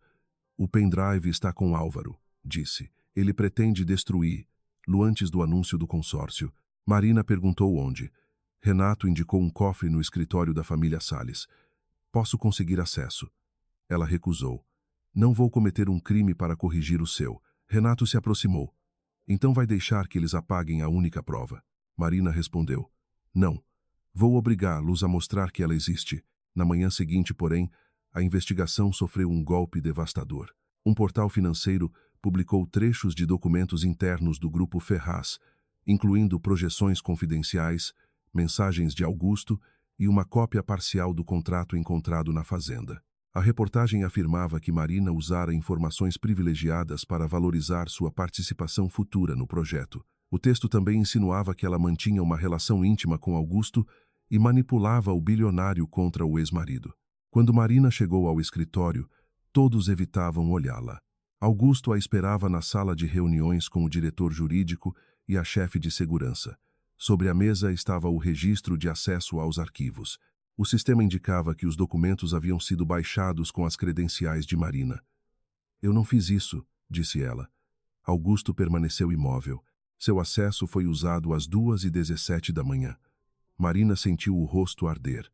O pendrive está com Álvaro, disse. Ele pretende destruí-lo antes do anúncio do consórcio. Marina perguntou onde. Renato indicou um cofre no escritório da família Salles. Posso conseguir acesso. Ela recusou. Não vou cometer um crime para corrigir o seu. Renato se aproximou. Então vai deixar que eles apaguem a única prova. Marina respondeu. Não. Vou obrigá-los a mostrar que ela existe. Na manhã seguinte, porém, a investigação sofreu um golpe devastador. Um portal financeiro publicou trechos de documentos internos do grupo Ferraz, incluindo projeções confidenciais, mensagens de Augusto e uma cópia parcial do contrato encontrado na fazenda. A reportagem afirmava que Marina usara informações privilegiadas para valorizar sua participação futura no projeto. O texto também insinuava que ela mantinha uma relação íntima com Augusto e manipulava o bilionário contra o ex-marido. Quando Marina chegou ao escritório, todos evitavam olhá-la. Augusto a esperava na sala de reuniões com o diretor jurídico e a chefe de segurança. Sobre a mesa estava o registro de acesso aos arquivos. O sistema indicava que os documentos haviam sido baixados com as credenciais de Marina. Eu não fiz isso, disse ela. Augusto permaneceu imóvel. Seu acesso foi usado às 2h17 da manhã. Marina sentiu o rosto arder.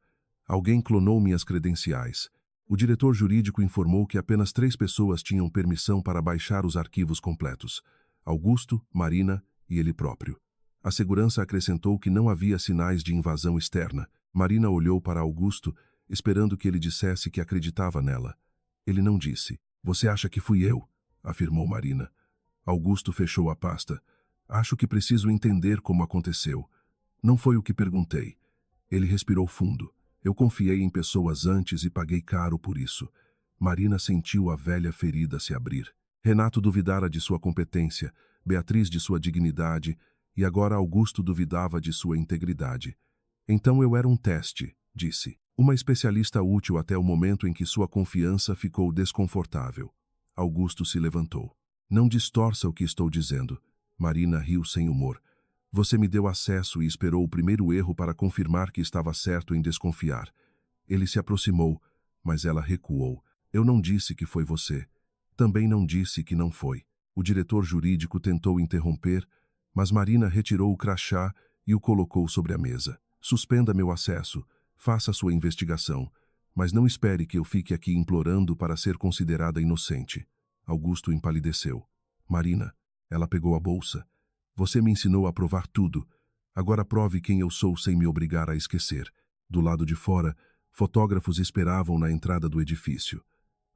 Alguém clonou minhas credenciais. O diretor jurídico informou que apenas 3 pessoas tinham permissão para baixar os arquivos completos: Augusto, Marina e ele próprio. A segurança acrescentou que não havia sinais de invasão externa. Marina olhou para Augusto, esperando que ele dissesse que acreditava nela. Ele não disse. Você acha que fui eu? Afirmou Marina. Augusto fechou a pasta. Acho que preciso entender como aconteceu. Não foi o que perguntei. Ele respirou fundo. Eu confiei em pessoas antes e paguei caro por isso. Marina sentiu a velha ferida se abrir. Renato duvidara de sua competência, Beatriz de sua dignidade, e agora Augusto duvidava de sua integridade. Então eu era um teste, disse. Uma especialista útil até o momento em que sua confiança ficou desconfortável. Augusto se levantou. Não distorça o que estou dizendo. Marina riu sem humor. Você me deu acesso e esperou o primeiro erro para confirmar que estava certo em desconfiar. Ele se aproximou, mas ela recuou. Eu não disse que foi você. Também não disse que não foi. O diretor jurídico tentou interromper, mas Marina retirou o crachá e o colocou sobre a mesa. Suspenda meu acesso. Faça sua investigação. Mas não espere que eu fique aqui implorando para ser considerada inocente. Augusto empalideceu. Marina, ela pegou a bolsa. Você me ensinou a provar tudo. Agora prove quem eu sou sem me obrigar a esquecer. Do lado de fora, fotógrafos esperavam na entrada do edifício.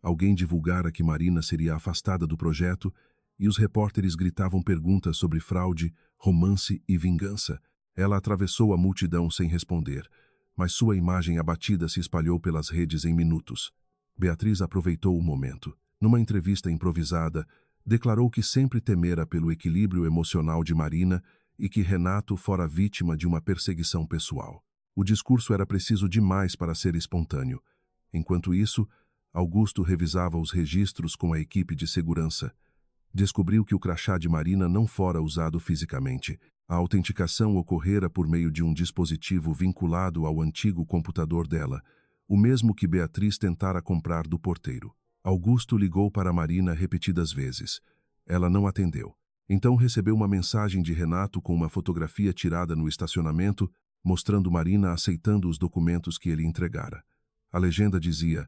Alguém divulgara que Marina seria afastada do projeto e os repórteres gritavam perguntas sobre fraude, romance e vingança. Ela atravessou a multidão sem responder, mas sua imagem abatida se espalhou pelas redes em minutos. Beatriz aproveitou o momento. Numa entrevista improvisada, declarou que sempre temera pelo equilíbrio emocional de Marina e que Renato fora vítima de uma perseguição pessoal. O discurso era preciso demais para ser espontâneo. Enquanto isso, Augusto revisava os registros com a equipe de segurança. Descobriu que o crachá de Marina não fora usado fisicamente. A autenticação ocorrera por meio de um dispositivo vinculado ao antigo computador dela, o mesmo que Beatriz tentara comprar do porteiro. Augusto ligou para Marina repetidas vezes. Ela não atendeu. Então recebeu uma mensagem de Renato com uma fotografia tirada no estacionamento, mostrando Marina aceitando os documentos que ele entregara. A legenda dizia: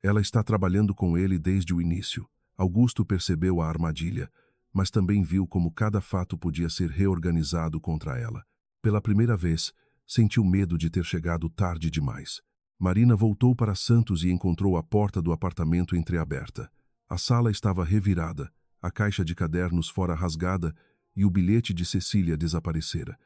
ela está trabalhando com ele desde o início. Augusto percebeu a armadilha, mas também viu como cada fato podia ser reorganizado contra ela. Pela primeira vez, sentiu medo de ter chegado tarde demais. Marina voltou para Santos e encontrou a porta do apartamento entreaberta. A sala estava revirada, a caixa de cadernos fora rasgada e o bilhete de Cecília desaparecera.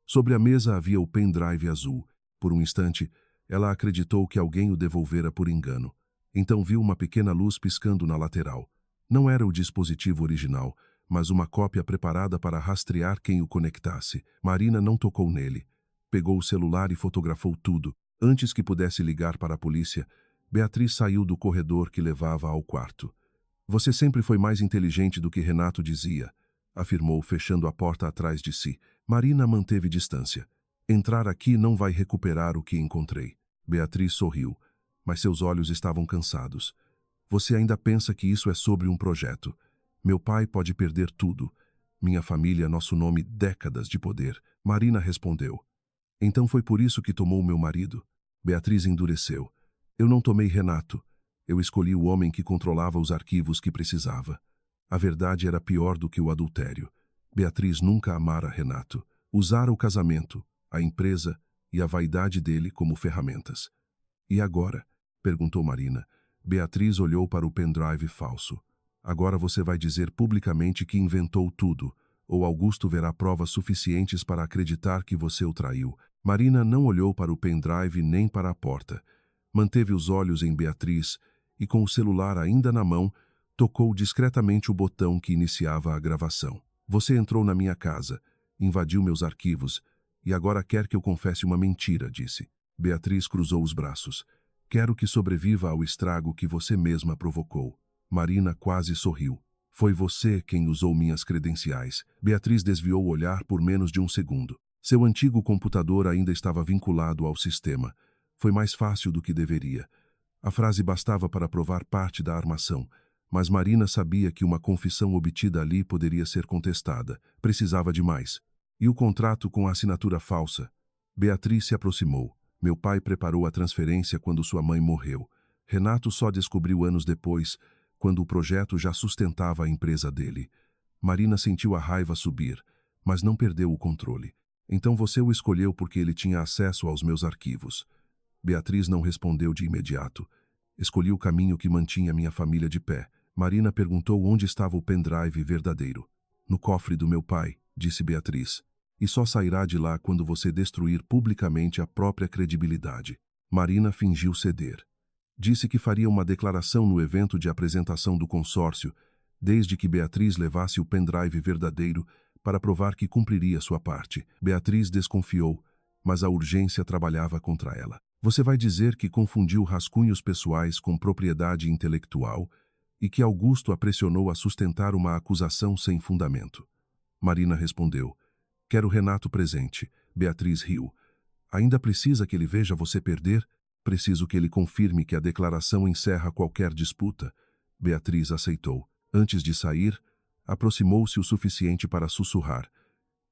Sobre a mesa havia o pendrive azul. Por um instante, ela acreditou que alguém o devolvera por engano. Então viu uma pequena luz piscando na lateral. Não era o dispositivo original, mas uma cópia preparada para rastrear quem o conectasse. Marina não tocou nele. Pegou o celular e fotografou tudo. Antes que pudesse ligar para a polícia, Beatriz saiu do corredor que levava ao quarto. Você sempre foi mais inteligente do que Renato dizia, afirmou, fechando a porta atrás de si. Marina manteve distância. Entrar aqui não vai recuperar o que encontrei. Beatriz sorriu, mas seus olhos estavam cansados. Você ainda pensa que isso é sobre um projeto. Meu pai pode perder tudo. Minha família, nosso nome, décadas de poder. Marina respondeu. Então foi por isso que tomou meu marido. Beatriz endureceu. Eu não tomei Renato. Eu escolhi o homem que controlava os arquivos que precisava. A verdade era pior do que o adultério. Beatriz nunca amara Renato. Usara o casamento, a empresa e a vaidade dele como ferramentas. E agora? Perguntou Marina. Beatriz olhou para o pendrive falso. Agora você vai dizer publicamente que inventou tudo, ou Augusto verá provas suficientes para acreditar que você o traiu. Marina não olhou para o pendrive nem para a porta. Manteve os olhos em Beatriz e, com o celular ainda na mão, tocou discretamente o botão que iniciava a gravação. Você entrou na minha casa, invadiu meus arquivos e agora quer que eu confesse uma mentira, disse. Beatriz cruzou os braços. Quero que sobreviva ao estrago que você mesma provocou. Marina quase sorriu. Foi você quem usou minhas credenciais. Beatriz desviou o olhar por menos de um segundo. Seu antigo computador ainda estava vinculado ao sistema. Foi mais fácil do que deveria. A frase bastava para provar parte da armação, mas Marina sabia que uma confissão obtida ali poderia ser contestada. Precisava de mais. E o contrato com a assinatura falsa? Beatriz se aproximou. Meu pai preparou a transferência quando sua mãe morreu. Renato só descobriu anos depois, quando o projeto já sustentava a empresa dele. Marina sentiu a raiva subir, mas não perdeu o controle. Então você o escolheu porque ele tinha acesso aos meus arquivos. Beatriz não respondeu de imediato. Escolhi o caminho que mantinha minha família de pé. Marina perguntou onde estava o pendrive verdadeiro. No cofre do meu pai, disse Beatriz. E só sairá de lá quando você destruir publicamente a própria credibilidade. Marina fingiu ceder. Disse que faria uma declaração no evento de apresentação do consórcio, desde que Beatriz levasse o pendrive verdadeiro para provar que cumpriria sua parte. Beatriz desconfiou, mas a urgência trabalhava contra ela. Você vai dizer que confundiu rascunhos pessoais com propriedade intelectual e que Augusto a pressionou a sustentar uma acusação sem fundamento. Marina respondeu. Quero Renato presente. Beatriz riu. Ainda precisa que ele veja você perder? Preciso que ele confirme que a declaração encerra qualquer disputa. Beatriz aceitou. Antes de sair, aproximou-se o suficiente para sussurrar.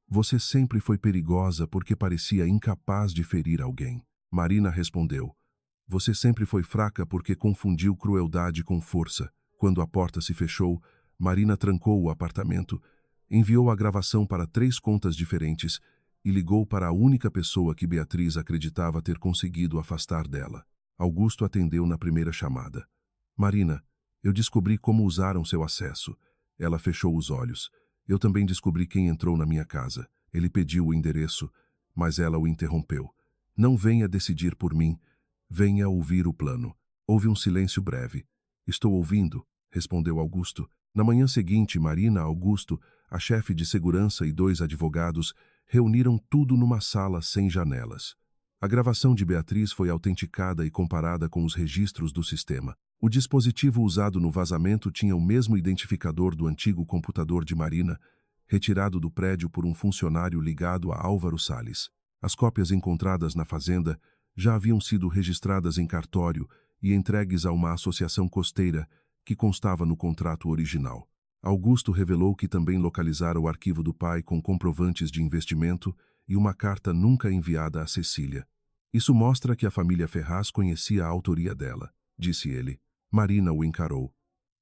Você sempre foi perigosa porque parecia incapaz de ferir alguém. Marina respondeu. Você sempre foi fraca porque confundiu crueldade com força. Quando a porta se fechou, Marina trancou o apartamento, enviou a gravação para 3 contas diferentes e ligou para a única pessoa que Beatriz acreditava ter conseguido afastar dela. Augusto atendeu na primeira chamada. Marina, eu descobri como usaram seu acesso. Ela fechou os olhos. Eu também descobri quem entrou na minha casa. Ele pediu o endereço, mas ela o interrompeu. Não venha decidir por mim. Venha ouvir o plano. Houve um silêncio breve. Estou ouvindo, respondeu Augusto. Na manhã seguinte, Marina, Augusto, a chefe de segurança e 2 advogados reuniram tudo numa sala sem janelas. A gravação de Beatriz foi autenticada e comparada com os registros do sistema. O dispositivo usado no vazamento tinha o mesmo identificador do antigo computador de Marina, retirado do prédio por um funcionário ligado a Álvaro Salles. As cópias encontradas na fazenda já haviam sido registradas em cartório e entregues a uma associação costeira que constava no contrato original. Augusto revelou que também localizara o arquivo do pai com comprovantes de investimento e uma carta nunca enviada a Cecília. Isso mostra que a família Ferraz conhecia a autoria dela, disse ele. Marina o encarou.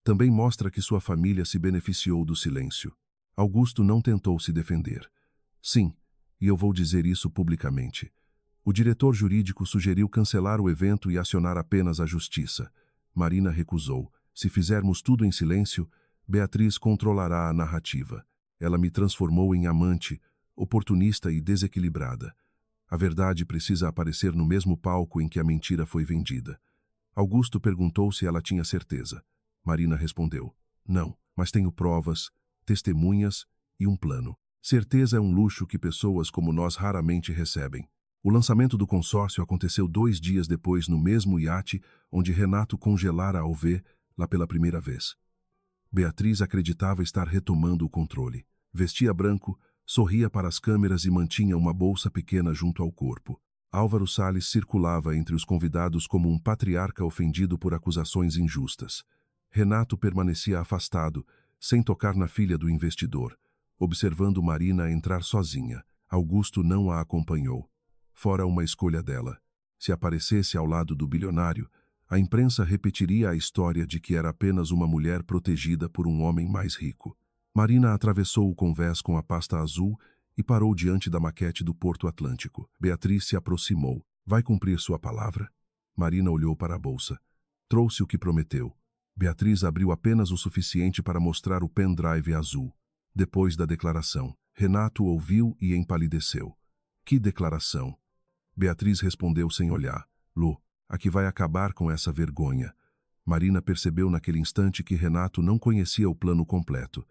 Também mostra que sua família se beneficiou do silêncio. Augusto não tentou se defender. Sim, e eu vou dizer isso publicamente. O diretor jurídico sugeriu cancelar o evento e acionar apenas a justiça. Marina recusou. Se fizermos tudo em silêncio, Beatriz controlará a narrativa. Ela me transformou em amante, oportunista e desequilibrada. A verdade precisa aparecer no mesmo palco em que a mentira foi vendida. Augusto perguntou se ela tinha certeza. Marina respondeu. Não, mas tenho provas, testemunhas e um plano. Certeza é um luxo que pessoas como nós raramente recebem. O lançamento do consórcio aconteceu 2 dias depois no mesmo iate onde Renato congelara Alvê lá pela primeira vez. Beatriz acreditava estar retomando o controle. Vestia branco, sorria para as câmeras e mantinha uma bolsa pequena junto ao corpo. Álvaro Salles circulava entre os convidados como um patriarca ofendido por acusações injustas. Renato permanecia afastado, sem tocar na filha do investidor, observando Marina entrar sozinha. Augusto não a acompanhou. Fora uma escolha dela. Se aparecesse ao lado do bilionário, a imprensa repetiria a história de que era apenas uma mulher protegida por um homem mais rico. Marina atravessou o convés com a pasta azul e parou diante da maquete do Porto Atlântico. Beatriz se aproximou. Vai cumprir sua palavra? Marina olhou para a bolsa. Trouxe o que prometeu. Beatriz abriu apenas o suficiente para mostrar o pendrive azul. Depois da declaração, Renato ouviu e empalideceu. Que declaração? Beatriz respondeu sem olhar. Lu, a que vai acabar com essa vergonha. Marina percebeu naquele instante que Renato não conhecia o plano completo.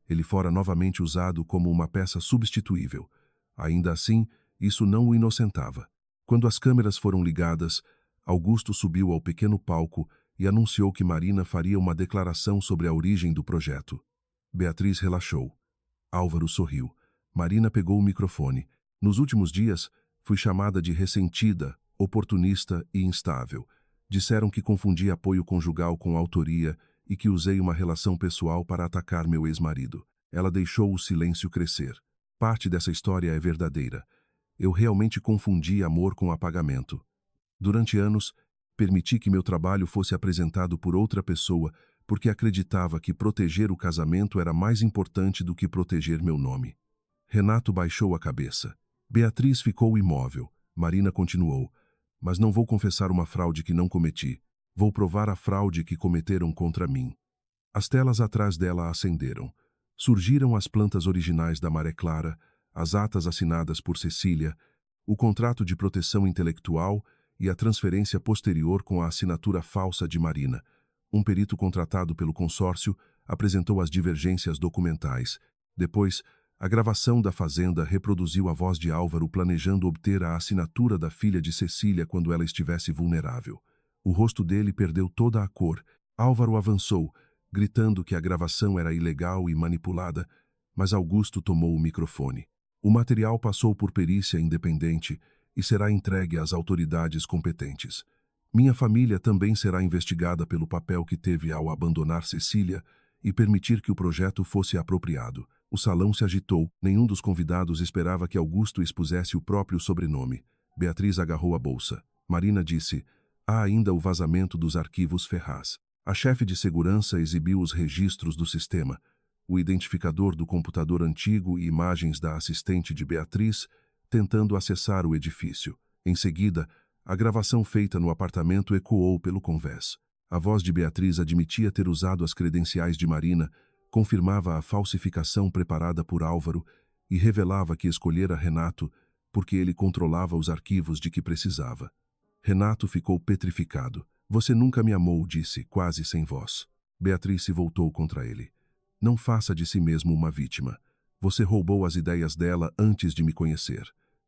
Ele fora novamente usado como uma peça substituível. Ainda assim, isso não o inocentava. Quando as câmeras foram ligadas, Augusto subiu ao pequeno palco e anunciou que Marina faria uma declaração sobre a origem do projeto. Beatriz relaxou. Álvaro sorriu. Marina pegou o microfone. Nos últimos dias, fui chamada de ressentida, oportunista e instável. Disseram que confundi apoio conjugal com autoria e que usei uma relação pessoal para atacar meu ex-marido. Ela deixou o silêncio crescer. Parte dessa história é verdadeira. Eu realmente confundi amor com apagamento. Durante anos, permiti que meu trabalho fosse apresentado por outra pessoa porque acreditava que proteger o casamento era mais importante do que proteger meu nome. Renato baixou a cabeça. Beatriz ficou imóvel. Marina continuou. Mas não vou confessar uma fraude que não cometi. Vou provar a fraude que cometeram contra mim. As telas atrás dela acenderam. Surgiram as plantas originais da Maré Clara, as atas assinadas por Cecília, o contrato de proteção intelectual e a transferência posterior com a assinatura falsa de Marina. Um perito contratado pelo consórcio apresentou as divergências documentais. Depois, a gravação da fazenda reproduziu a voz de Álvaro planejando obter a assinatura da filha de Cecília quando ela estivesse vulnerável. O rosto dele perdeu toda a cor. Álvaro avançou, gritando que a gravação era ilegal e manipulada, mas Augusto tomou o microfone. O material passou por perícia independente e será entregue às autoridades competentes. Minha família também será investigada pelo papel que teve ao abandonar Cecília e permitir que o projeto fosse apropriado. O salão se agitou. Nenhum dos convidados esperava que Augusto expusesse o próprio sobrenome. Beatriz agarrou a bolsa. Marina disse: há ainda o vazamento dos arquivos Ferraz. A chefe de segurança exibiu os registros do sistema, o identificador do computador antigo e imagens da assistente de Beatriz tentando acessar o edifício. Em seguida, a gravação feita no apartamento ecoou pelo convés. A voz de Beatriz admitia ter usado as credenciais de Marina, confirmava a falsificação preparada por Álvaro e revelava que escolhera Renato porque ele controlava os arquivos de que precisava. Renato ficou petrificado. Você nunca me amou, disse, quase sem voz. Beatriz se voltou contra ele. Não faça de si mesmo uma vítima. Você roubou as ideias dela antes de me conhecer.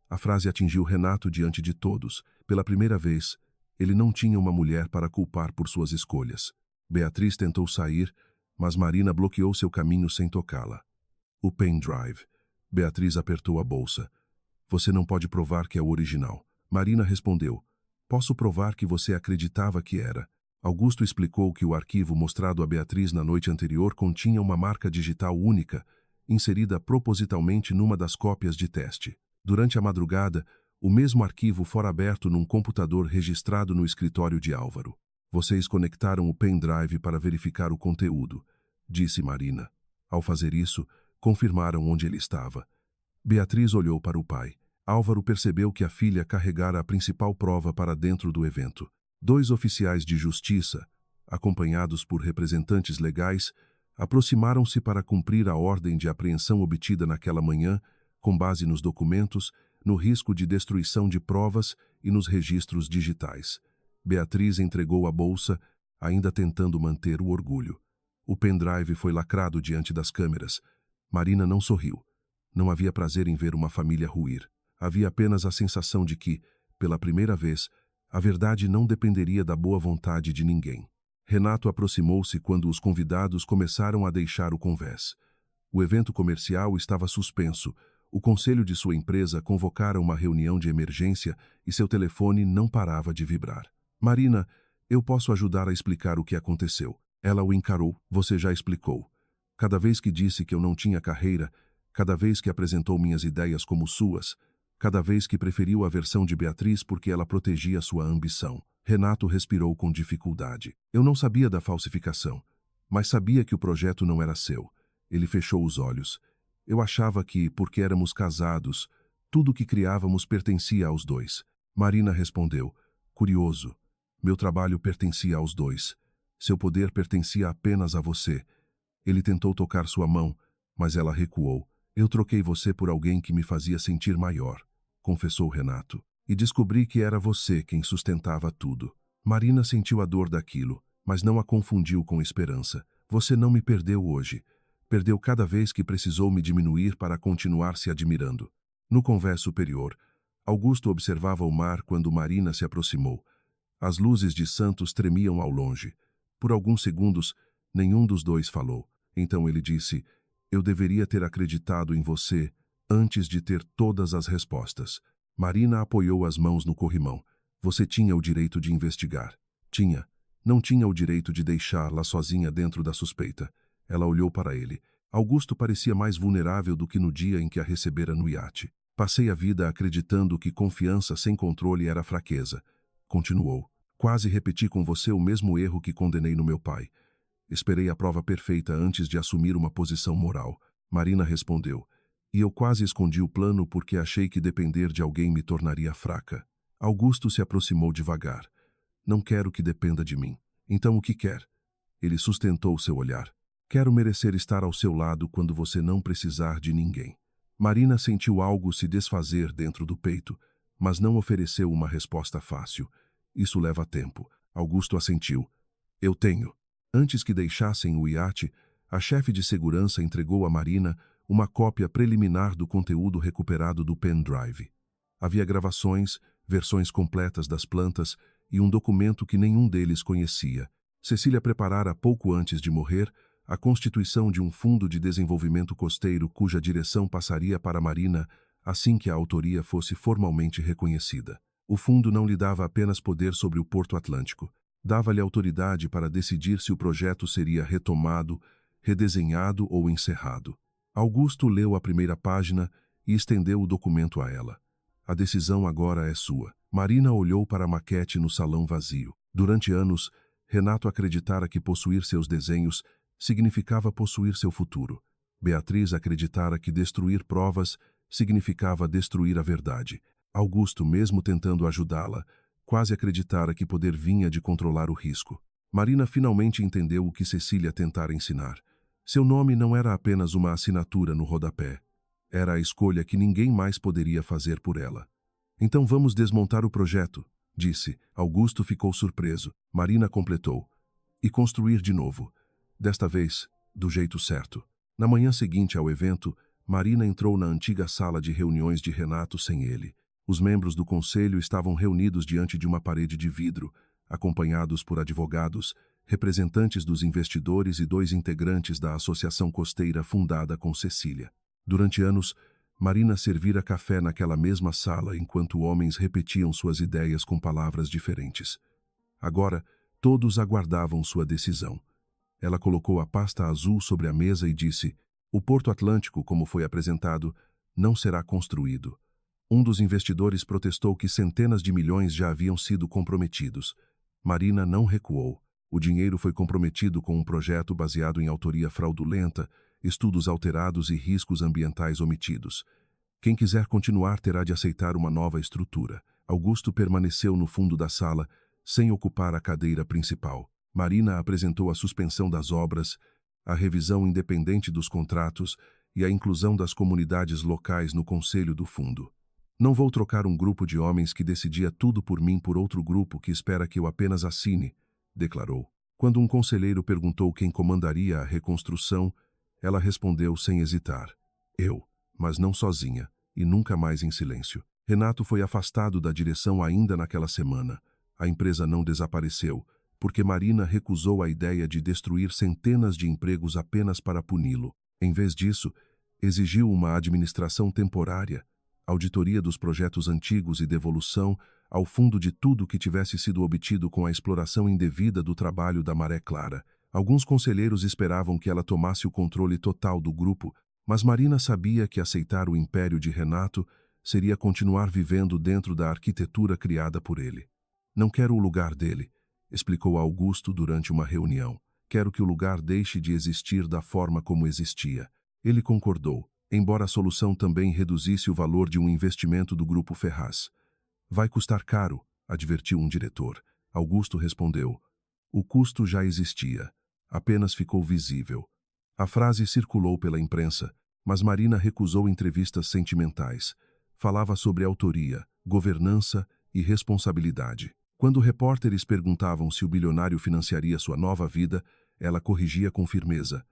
A frase atingiu Renato diante de todos. Pela primeira vez, ele não tinha uma mulher para culpar por suas escolhas. Beatriz tentou sair, mas Marina bloqueou seu caminho sem tocá-la. O pendrive. Beatriz apertou a bolsa. Você não pode provar que é o original. Marina respondeu. Posso provar que você acreditava que era. Augusto explicou que o arquivo mostrado a Beatriz na noite anterior continha uma marca digital única, inserida propositalmente numa das cópias de teste. Durante a madrugada, o mesmo arquivo fora aberto num computador registrado no escritório de Álvaro. Vocês conectaram o pendrive para verificar o conteúdo, disse Marina. Ao fazer isso, confirmaram onde ele estava. Beatriz olhou para o pai. Álvaro percebeu que a filha carregara a principal prova para dentro do evento. 2 oficiais de justiça, acompanhados por representantes legais, aproximaram-se para cumprir a ordem de apreensão obtida naquela manhã, com base nos documentos, no risco de destruição de provas e nos registros digitais. Beatriz entregou a bolsa, ainda tentando manter o orgulho. O pendrive foi lacrado diante das câmeras. Marina não sorriu. Não havia prazer em ver uma família ruir. Havia apenas a sensação de que, pela primeira vez, a verdade não dependeria da boa vontade de ninguém. Renato aproximou-se quando os convidados começaram a deixar o convés. O evento comercial estava suspenso. O conselho de sua empresa convocara uma reunião de emergência e seu telefone não parava de vibrar. Marina, eu posso ajudar a explicar o que aconteceu. Ela o encarou. Você já explicou. Cada vez que disse que eu não tinha carreira, cada vez que apresentou minhas ideias como suas, cada vez que preferiu a versão de Beatriz porque ela protegia sua ambição. Renato respirou com dificuldade. Eu não sabia da falsificação, mas sabia que o projeto não era seu. Ele fechou os olhos. Eu achava que, porque éramos casados, tudo o que criávamos pertencia aos dois. Marina respondeu, curioso. Meu trabalho pertencia aos dois. Seu poder pertencia apenas a você. Ele tentou tocar sua mão, mas ela recuou. Eu troquei você por alguém que me fazia sentir maior, confessou Renato. E descobri que era você quem sustentava tudo. Marina sentiu a dor daquilo, mas não a confundiu com esperança. Você não me perdeu hoje. Perdeu cada vez que precisou me diminuir para continuar se admirando. No convés superior, Augusto observava o mar quando Marina se aproximou. As luzes de Santos tremiam ao longe. Por alguns segundos, nenhum dos dois falou. Então ele disse, eu deveria ter acreditado em você antes de ter todas as respostas. Marina apoiou as mãos no corrimão. Você tinha o direito de investigar. Tinha. Não tinha o direito de deixá-la sozinha dentro da suspeita. Ela olhou para ele. Augusto parecia mais vulnerável do que no dia em que a recebera no iate. Passei a vida acreditando que confiança sem controle era fraqueza. Continuou. Quase repeti com você o mesmo erro que condenei no meu pai. Esperei a prova perfeita antes de assumir uma posição moral. Marina respondeu. E eu quase escondi o plano porque achei que depender de alguém me tornaria fraca. Augusto se aproximou devagar. Não quero que dependa de mim. Então o que quer? Ele sustentou seu olhar. Quero merecer estar ao seu lado quando você não precisar de ninguém. Marina sentiu algo se desfazer dentro do peito, mas não ofereceu uma resposta fácil. Isso leva tempo. Augusto assentiu. Eu tenho. Antes que deixassem o iate, a chefe de segurança entregou a Marina uma cópia preliminar do conteúdo recuperado do pendrive. Havia gravações, versões completas das plantas e um documento que nenhum deles conhecia. Cecília preparara pouco antes de morrer a constituição de um fundo de desenvolvimento costeiro cuja direção passaria para Marina assim que a autoria fosse formalmente reconhecida. O fundo não lhe dava apenas poder sobre o Porto Atlântico, dava-lhe autoridade para decidir se o projeto seria retomado, redesenhado ou encerrado. Augusto leu a primeira página e estendeu o documento a ela. A decisão agora é sua. Marina olhou para a maquete no salão vazio. Durante anos, Renato acreditara que possuir seus desenhos significava possuir seu futuro. Beatriz acreditara que destruir provas significava destruir a verdade. Augusto, mesmo tentando ajudá-la, quase acreditara que poder vinha de controlar o risco. Marina finalmente entendeu o que Cecília tentara ensinar. Seu nome não era apenas uma assinatura no rodapé. Era a escolha que ninguém mais poderia fazer por ela. Então vamos desmontar o projeto, disse. Augusto ficou surpreso. Marina completou. E construir de novo. Desta vez, do jeito certo. Na manhã seguinte ao evento, Marina entrou na antiga sala de reuniões de Renato sem ele. Os membros do conselho estavam reunidos diante de uma parede de vidro, acompanhados por advogados, representantes dos investidores e 2 integrantes da associação costeira fundada com Cecília. Durante anos, Marina servira café naquela mesma sala enquanto homens repetiam suas ideias com palavras diferentes. Agora, todos aguardavam sua decisão. Ela colocou a pasta azul sobre a mesa e disse: o Porto Atlântico, como foi apresentado, não será construído. Um dos investidores protestou que centenas de milhões já haviam sido comprometidos. Marina não recuou. O dinheiro foi comprometido com um projeto baseado em autoria fraudulenta, estudos alterados e riscos ambientais omitidos. Quem quiser continuar terá de aceitar uma nova estrutura. Augusto permaneceu no fundo da sala, sem ocupar a cadeira principal. Marina apresentou a suspensão das obras, a revisão independente dos contratos e a inclusão das comunidades locais no conselho do fundo. Não vou trocar um grupo de homens que decidia tudo por mim por outro grupo que espera que eu apenas assine, declarou. Quando um conselheiro perguntou quem comandaria a reconstrução, ela respondeu sem hesitar. Eu, mas não sozinha, e nunca mais em silêncio. Renato foi afastado da direção ainda naquela semana. A empresa não desapareceu, porque Marina recusou a ideia de destruir centenas de empregos apenas para puni-lo. Em vez disso, exigiu uma administração temporária, auditoria dos projetos antigos e devolução ao fundo de tudo que tivesse sido obtido com a exploração indevida do trabalho da Maré Clara. Alguns conselheiros esperavam que ela tomasse o controle total do grupo, mas Marina sabia que aceitar o império de Renato seria continuar vivendo dentro da arquitetura criada por ele. Não quero o lugar dele, explicou Augusto durante uma reunião. Quero que o lugar deixe de existir da forma como existia. Ele concordou, embora a solução também reduzisse o valor de um investimento do Grupo Ferraz. Vai custar caro, advertiu um diretor. Augusto respondeu. O custo já existia, apenas ficou visível. A frase circulou pela imprensa, mas Marina recusou entrevistas sentimentais. Falava sobre autoria, governança e responsabilidade. Quando repórteres perguntavam se o bilionário financiaria sua nova vida, ela corrigia com firmeza.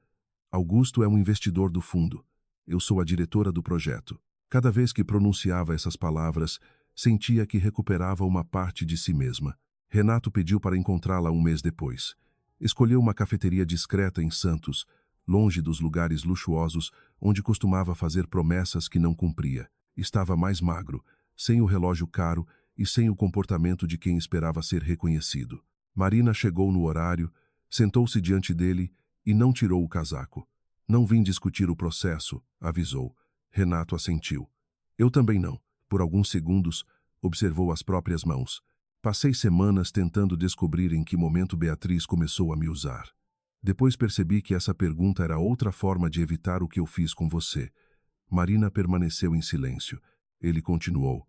Augusto é um investidor do fundo. Eu sou a diretora do projeto. Cada vez que pronunciava essas palavras, sentia que recuperava uma parte de si mesma. Renato pediu para encontrá-la um mês depois. Escolheu uma cafeteria discreta em Santos, longe dos lugares luxuosos onde costumava fazer promessas que não cumpria. Estava mais magro, sem o relógio caro e sem o comportamento de quem esperava ser reconhecido. Marina chegou no horário, sentou-se diante dele e não tirou o casaco. Não vim discutir o processo, avisou. Renato assentiu. Eu também não. Por alguns segundos, observou as próprias mãos. Passei semanas tentando descobrir em que momento Beatriz começou a me usar. Depois percebi que essa pergunta era outra forma de evitar o que eu fiz com você. Marina permaneceu em silêncio. Ele continuou.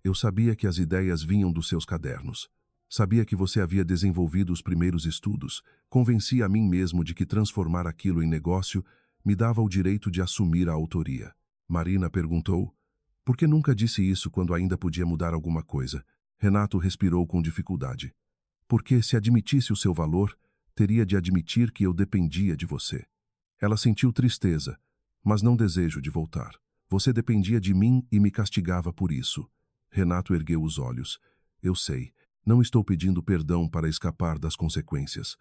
Eu sabia que as ideias vinham dos seus cadernos. Sabia que você havia desenvolvido os primeiros estudos. Convenci a mim mesmo de que transformar aquilo em negócio me dava o direito de assumir a autoria. Marina perguntou. Por que nunca disse isso quando ainda podia mudar alguma coisa? Renato respirou com dificuldade. Porque se admitisse o seu valor, teria de admitir que eu dependia de você. Ela sentiu tristeza, mas não desejo de voltar. Você dependia de mim e me castigava por isso. Renato ergueu os olhos. Eu sei. Não estou pedindo perdão para escapar das consequências.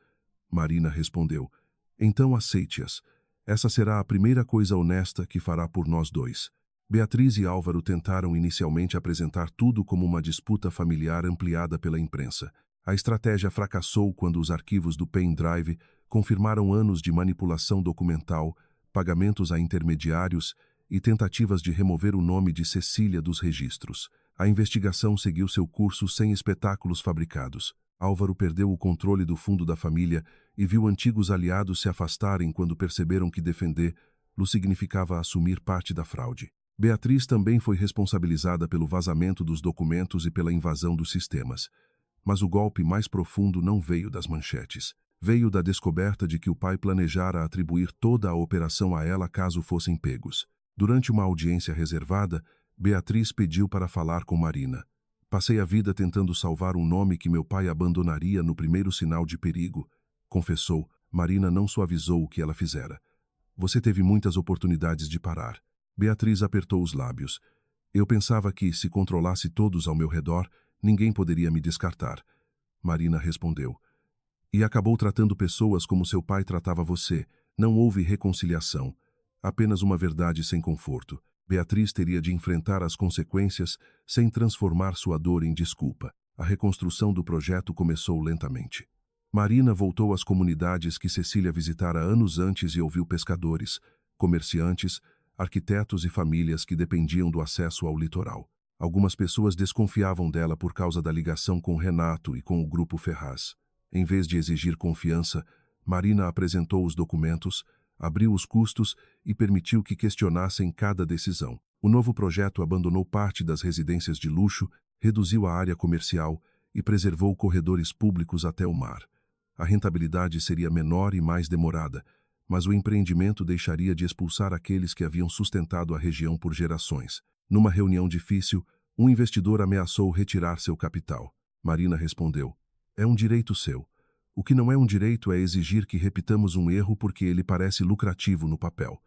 Marina respondeu. Então aceite-as. Essa será a primeira coisa honesta que fará por nós dois. Beatriz e Álvaro tentaram inicialmente apresentar tudo como uma disputa familiar ampliada pela imprensa. A estratégia fracassou quando os arquivos do pendrive confirmaram anos de manipulação documental, pagamentos a intermediários e tentativas de remover o nome de Cecília dos registros. A investigação seguiu seu curso sem espetáculos fabricados. Álvaro perdeu o controle do fundo da família e viu antigos aliados se afastarem quando perceberam que defendê-lo significava assumir parte da fraude. Beatriz também foi responsabilizada pelo vazamento dos documentos e pela invasão dos sistemas. Mas o golpe mais profundo não veio das manchetes. Veio da descoberta de que o pai planejara atribuir toda a operação a ela caso fossem pegos. Durante uma audiência reservada, Beatriz pediu para falar com Marina. Passei a vida tentando salvar um nome que meu pai abandonaria no primeiro sinal de perigo, confessou. Marina não suavizou o que ela fizera. Você teve muitas oportunidades de parar. Beatriz apertou os lábios. Eu pensava que, se controlasse todos ao meu redor, ninguém poderia me descartar. Marina respondeu. E acabou tratando pessoas como seu pai tratava você. Não houve reconciliação. Apenas uma verdade sem conforto. Beatriz teria de enfrentar as consequências sem transformar sua dor em desculpa. A reconstrução do projeto começou lentamente. Marina voltou às comunidades que Cecília visitara anos antes e ouviu pescadores, comerciantes, arquitetos e famílias que dependiam do acesso ao litoral. Algumas pessoas desconfiavam dela por causa da ligação com Renato e com o grupo Ferraz. Em vez de exigir confiança, Marina apresentou os documentos, abriu os custos e permitiu que questionassem cada decisão. O novo projeto abandonou parte das residências de luxo, reduziu a área comercial e preservou corredores públicos até o mar. A rentabilidade seria menor e mais demorada, mas o empreendimento deixaria de expulsar aqueles que haviam sustentado a região por gerações. Numa reunião difícil, um investidor ameaçou retirar seu capital. Marina respondeu, é um direito seu. O que não é um direito é exigir que repitamos um erro porque ele parece lucrativo no papel.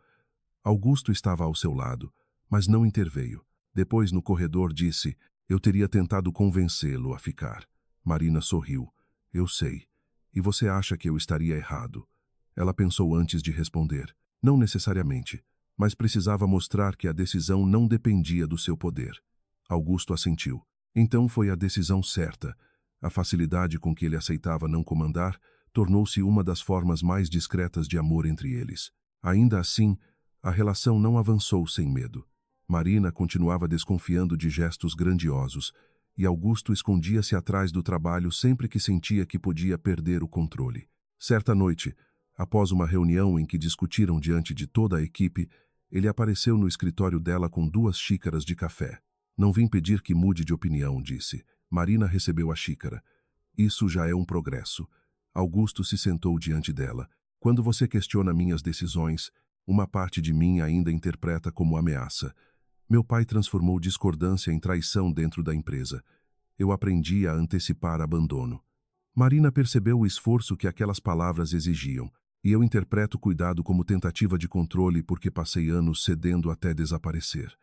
Augusto estava ao seu lado, mas não interveio. Depois, no corredor, disse, eu teria tentado convencê-lo a ficar. Marina sorriu. Eu sei. E você acha que eu estaria errado? Ela pensou antes de responder. Não necessariamente, mas precisava mostrar que a decisão não dependia do seu poder. Augusto assentiu. Então foi a decisão certa. A facilidade com que ele aceitava não comandar tornou-se uma das formas mais discretas de amor entre eles. Ainda assim, a relação não avançou sem medo. Marina continuava desconfiando de gestos grandiosos, e Augusto escondia-se atrás do trabalho sempre que sentia que podia perder o controle. Certa noite, após uma reunião em que discutiram diante de toda a equipe, ele apareceu no escritório dela com 2 xícaras de café. Não vim pedir que mude de opinião, disse. Marina recebeu a xícara. Isso já é um progresso. Augusto se sentou diante dela. Quando você questiona minhas decisões, uma parte de mim ainda interpreta como ameaça. Meu pai transformou discordância em traição dentro da empresa. Eu aprendi a antecipar abandono. Marina percebeu o esforço que aquelas palavras exigiam, e eu interpreto cuidado como tentativa de controle porque passei anos cedendo até desaparecer.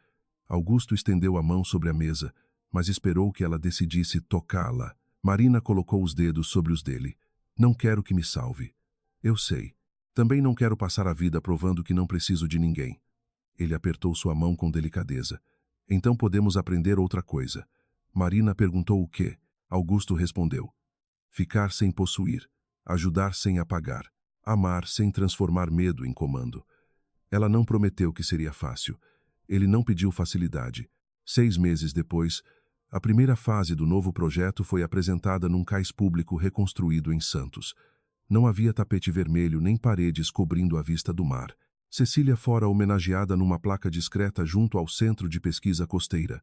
Augusto estendeu a mão sobre a mesa, mas esperou que ela decidisse tocá-la. Marina colocou os dedos sobre os dele. Não quero que me salve. Eu sei. Também não quero passar a vida provando que não preciso de ninguém. Ele apertou sua mão com delicadeza. Então podemos aprender outra coisa. Marina perguntou o quê? Augusto respondeu. Ficar sem possuir, ajudar sem apagar, amar sem transformar medo em comando. Ela não prometeu que seria fácil. Ele não pediu facilidade. 6 meses depois, a primeira fase do novo projeto foi apresentada num cais público reconstruído em Santos. Não havia tapete vermelho nem paredes cobrindo a vista do mar. Cecília fora homenageada numa placa discreta junto ao Centro de Pesquisa Costeira,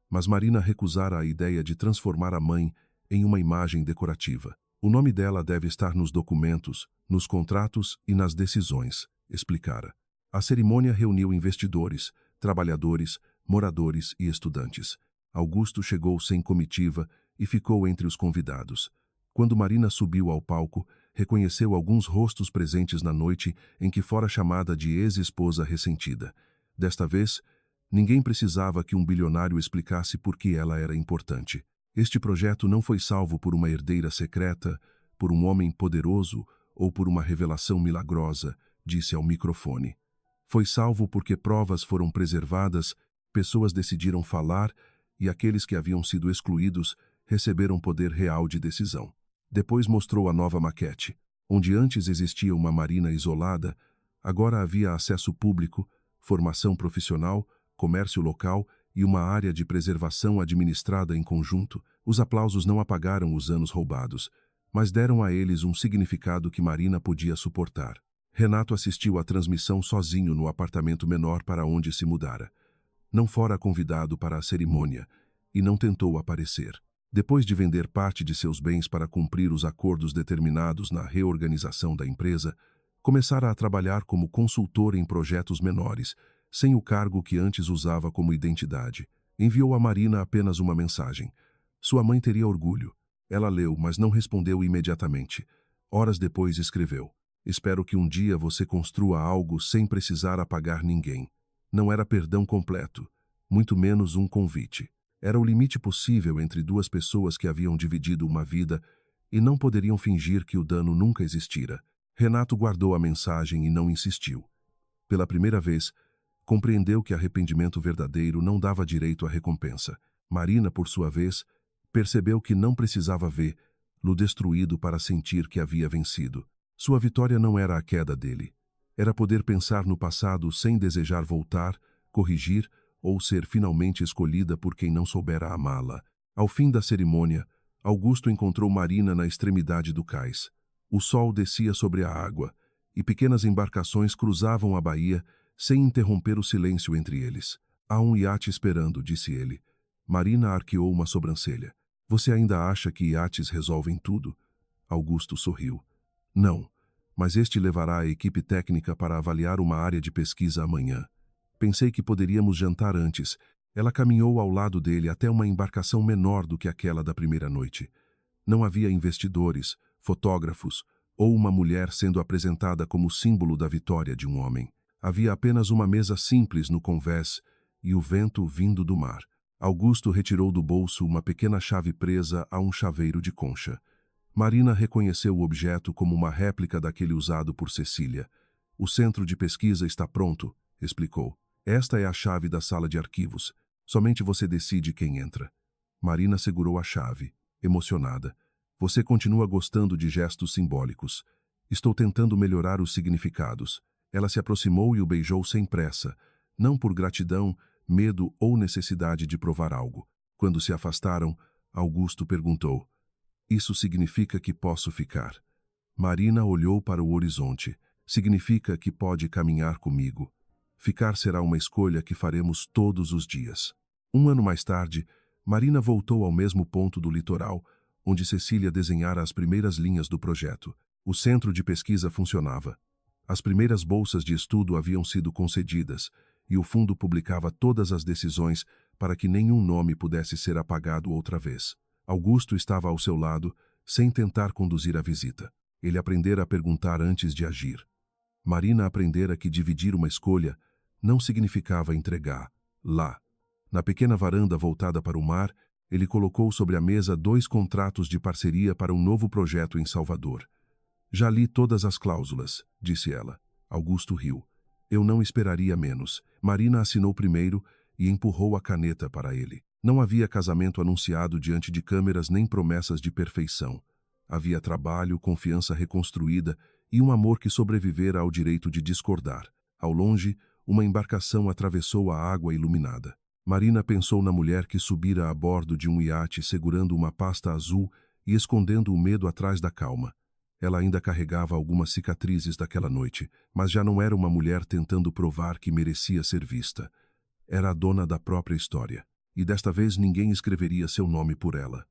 mas Marina recusara a ideia de transformar a mãe em uma imagem decorativa. O nome dela deve estar nos documentos, nos contratos e nas decisões, explicara. A cerimônia reuniu investidores, trabalhadores, moradores e estudantes. Augusto chegou sem comitiva e ficou entre os convidados. Quando Marina subiu ao palco, reconheceu alguns rostos presentes na noite em que fora chamada de ex-esposa ressentida. Desta vez, ninguém precisava que um bilionário explicasse por que ela era importante. Este projeto não foi salvo por uma herdeira secreta, por um homem poderoso ou por uma revelação milagrosa, disse ao microfone. Foi salvo porque provas foram preservadas, pessoas decidiram falar e aqueles que haviam sido excluídos receberam poder real de decisão. Depois mostrou a nova maquete. Onde antes existia uma Marina isolada, agora havia acesso público, formação profissional, comércio local e uma área de preservação administrada em conjunto. Os aplausos não apagaram os anos roubados, mas deram a eles um significado que Marina podia suportar. Renato assistiu à transmissão sozinho no apartamento menor para onde se mudara. Não fora convidado para a cerimônia e não tentou aparecer. Depois de vender parte de seus bens para cumprir os acordos determinados na reorganização da empresa, começara a trabalhar como consultor em projetos menores, sem o cargo que antes usava como identidade. Enviou a Marina apenas uma mensagem. Sua mãe teria orgulho. Ela leu, mas não respondeu imediatamente. Horas depois escreveu. Espero que um dia você construa algo sem precisar apagar ninguém. Não era perdão completo, muito menos um convite. Era o limite possível entre duas pessoas que haviam dividido uma vida e não poderiam fingir que o dano nunca existira. Renato guardou a mensagem e não insistiu. Pela primeira vez, compreendeu que arrependimento verdadeiro não dava direito à recompensa. Marina, por sua vez, percebeu que não precisava vê-lo destruído para sentir que havia vencido. Sua vitória não era a queda dele. Era poder pensar no passado sem desejar voltar, corrigir ou ser finalmente escolhida por quem não soubera amá-la. Ao fim da cerimônia, Augusto encontrou Marina na extremidade do cais. O sol descia sobre a água, e pequenas embarcações cruzavam a baía sem interromper o silêncio entre eles. Há um iate esperando, disse ele. Marina arqueou uma sobrancelha. Você ainda acha que iates resolvem tudo? Augusto sorriu. Não, mas este levará a equipe técnica para avaliar uma área de pesquisa amanhã. Pensei que poderíamos jantar antes. Ela caminhou ao lado dele até uma embarcação menor do que aquela da primeira noite. Não havia investidores, fotógrafos ou uma mulher sendo apresentada como símbolo da vitória de um homem. Havia apenas uma mesa simples no convés e o vento vindo do mar. Augusto retirou do bolso uma pequena chave presa a um chaveiro de concha. Marina reconheceu o objeto como uma réplica daquele usado por Cecília. O centro de pesquisa está pronto, explicou. Esta é a chave da sala de arquivos. Somente você decide quem entra. Marina segurou a chave, emocionada. Você continua gostando de gestos simbólicos. Estou tentando melhorar os significados. Ela se aproximou e o beijou sem pressa, não por gratidão, medo ou necessidade de provar algo. Quando se afastaram, Augusto perguntou. Isso significa que posso ficar. Marina olhou para o horizonte. Significa que pode caminhar comigo. Ficar será uma escolha que faremos todos os dias. 1 ano mais tarde, Marina voltou ao mesmo ponto do litoral, onde Cecília desenhara as primeiras linhas do projeto. O centro de pesquisa funcionava. As primeiras bolsas de estudo haviam sido concedidas, e o fundo publicava todas as decisões para que nenhum nome pudesse ser apagado outra vez. Augusto estava ao seu lado, sem tentar conduzir a visita. Ele aprendera a perguntar antes de agir. Marina aprendera que dividir uma escolha não significava entregar. Lá, na pequena varanda voltada para o mar, ele colocou sobre a mesa 2 contratos de parceria para um novo projeto em Salvador. Já li todas as cláusulas, disse ela. Augusto riu. Eu não esperaria menos. Marina assinou primeiro e empurrou a caneta para ele. Não havia casamento anunciado diante de câmeras nem promessas de perfeição. Havia trabalho, confiança reconstruída e um amor que sobrevivera ao direito de discordar. Ao longe, uma embarcação atravessou a água iluminada. Marina pensou na mulher que subira a bordo de um iate segurando uma pasta azul e escondendo o medo atrás da calma. Ela ainda carregava algumas cicatrizes daquela noite, mas já não era uma mulher tentando provar que merecia ser vista. Era a dona da própria história, e desta vez ninguém escreveria seu nome por ela.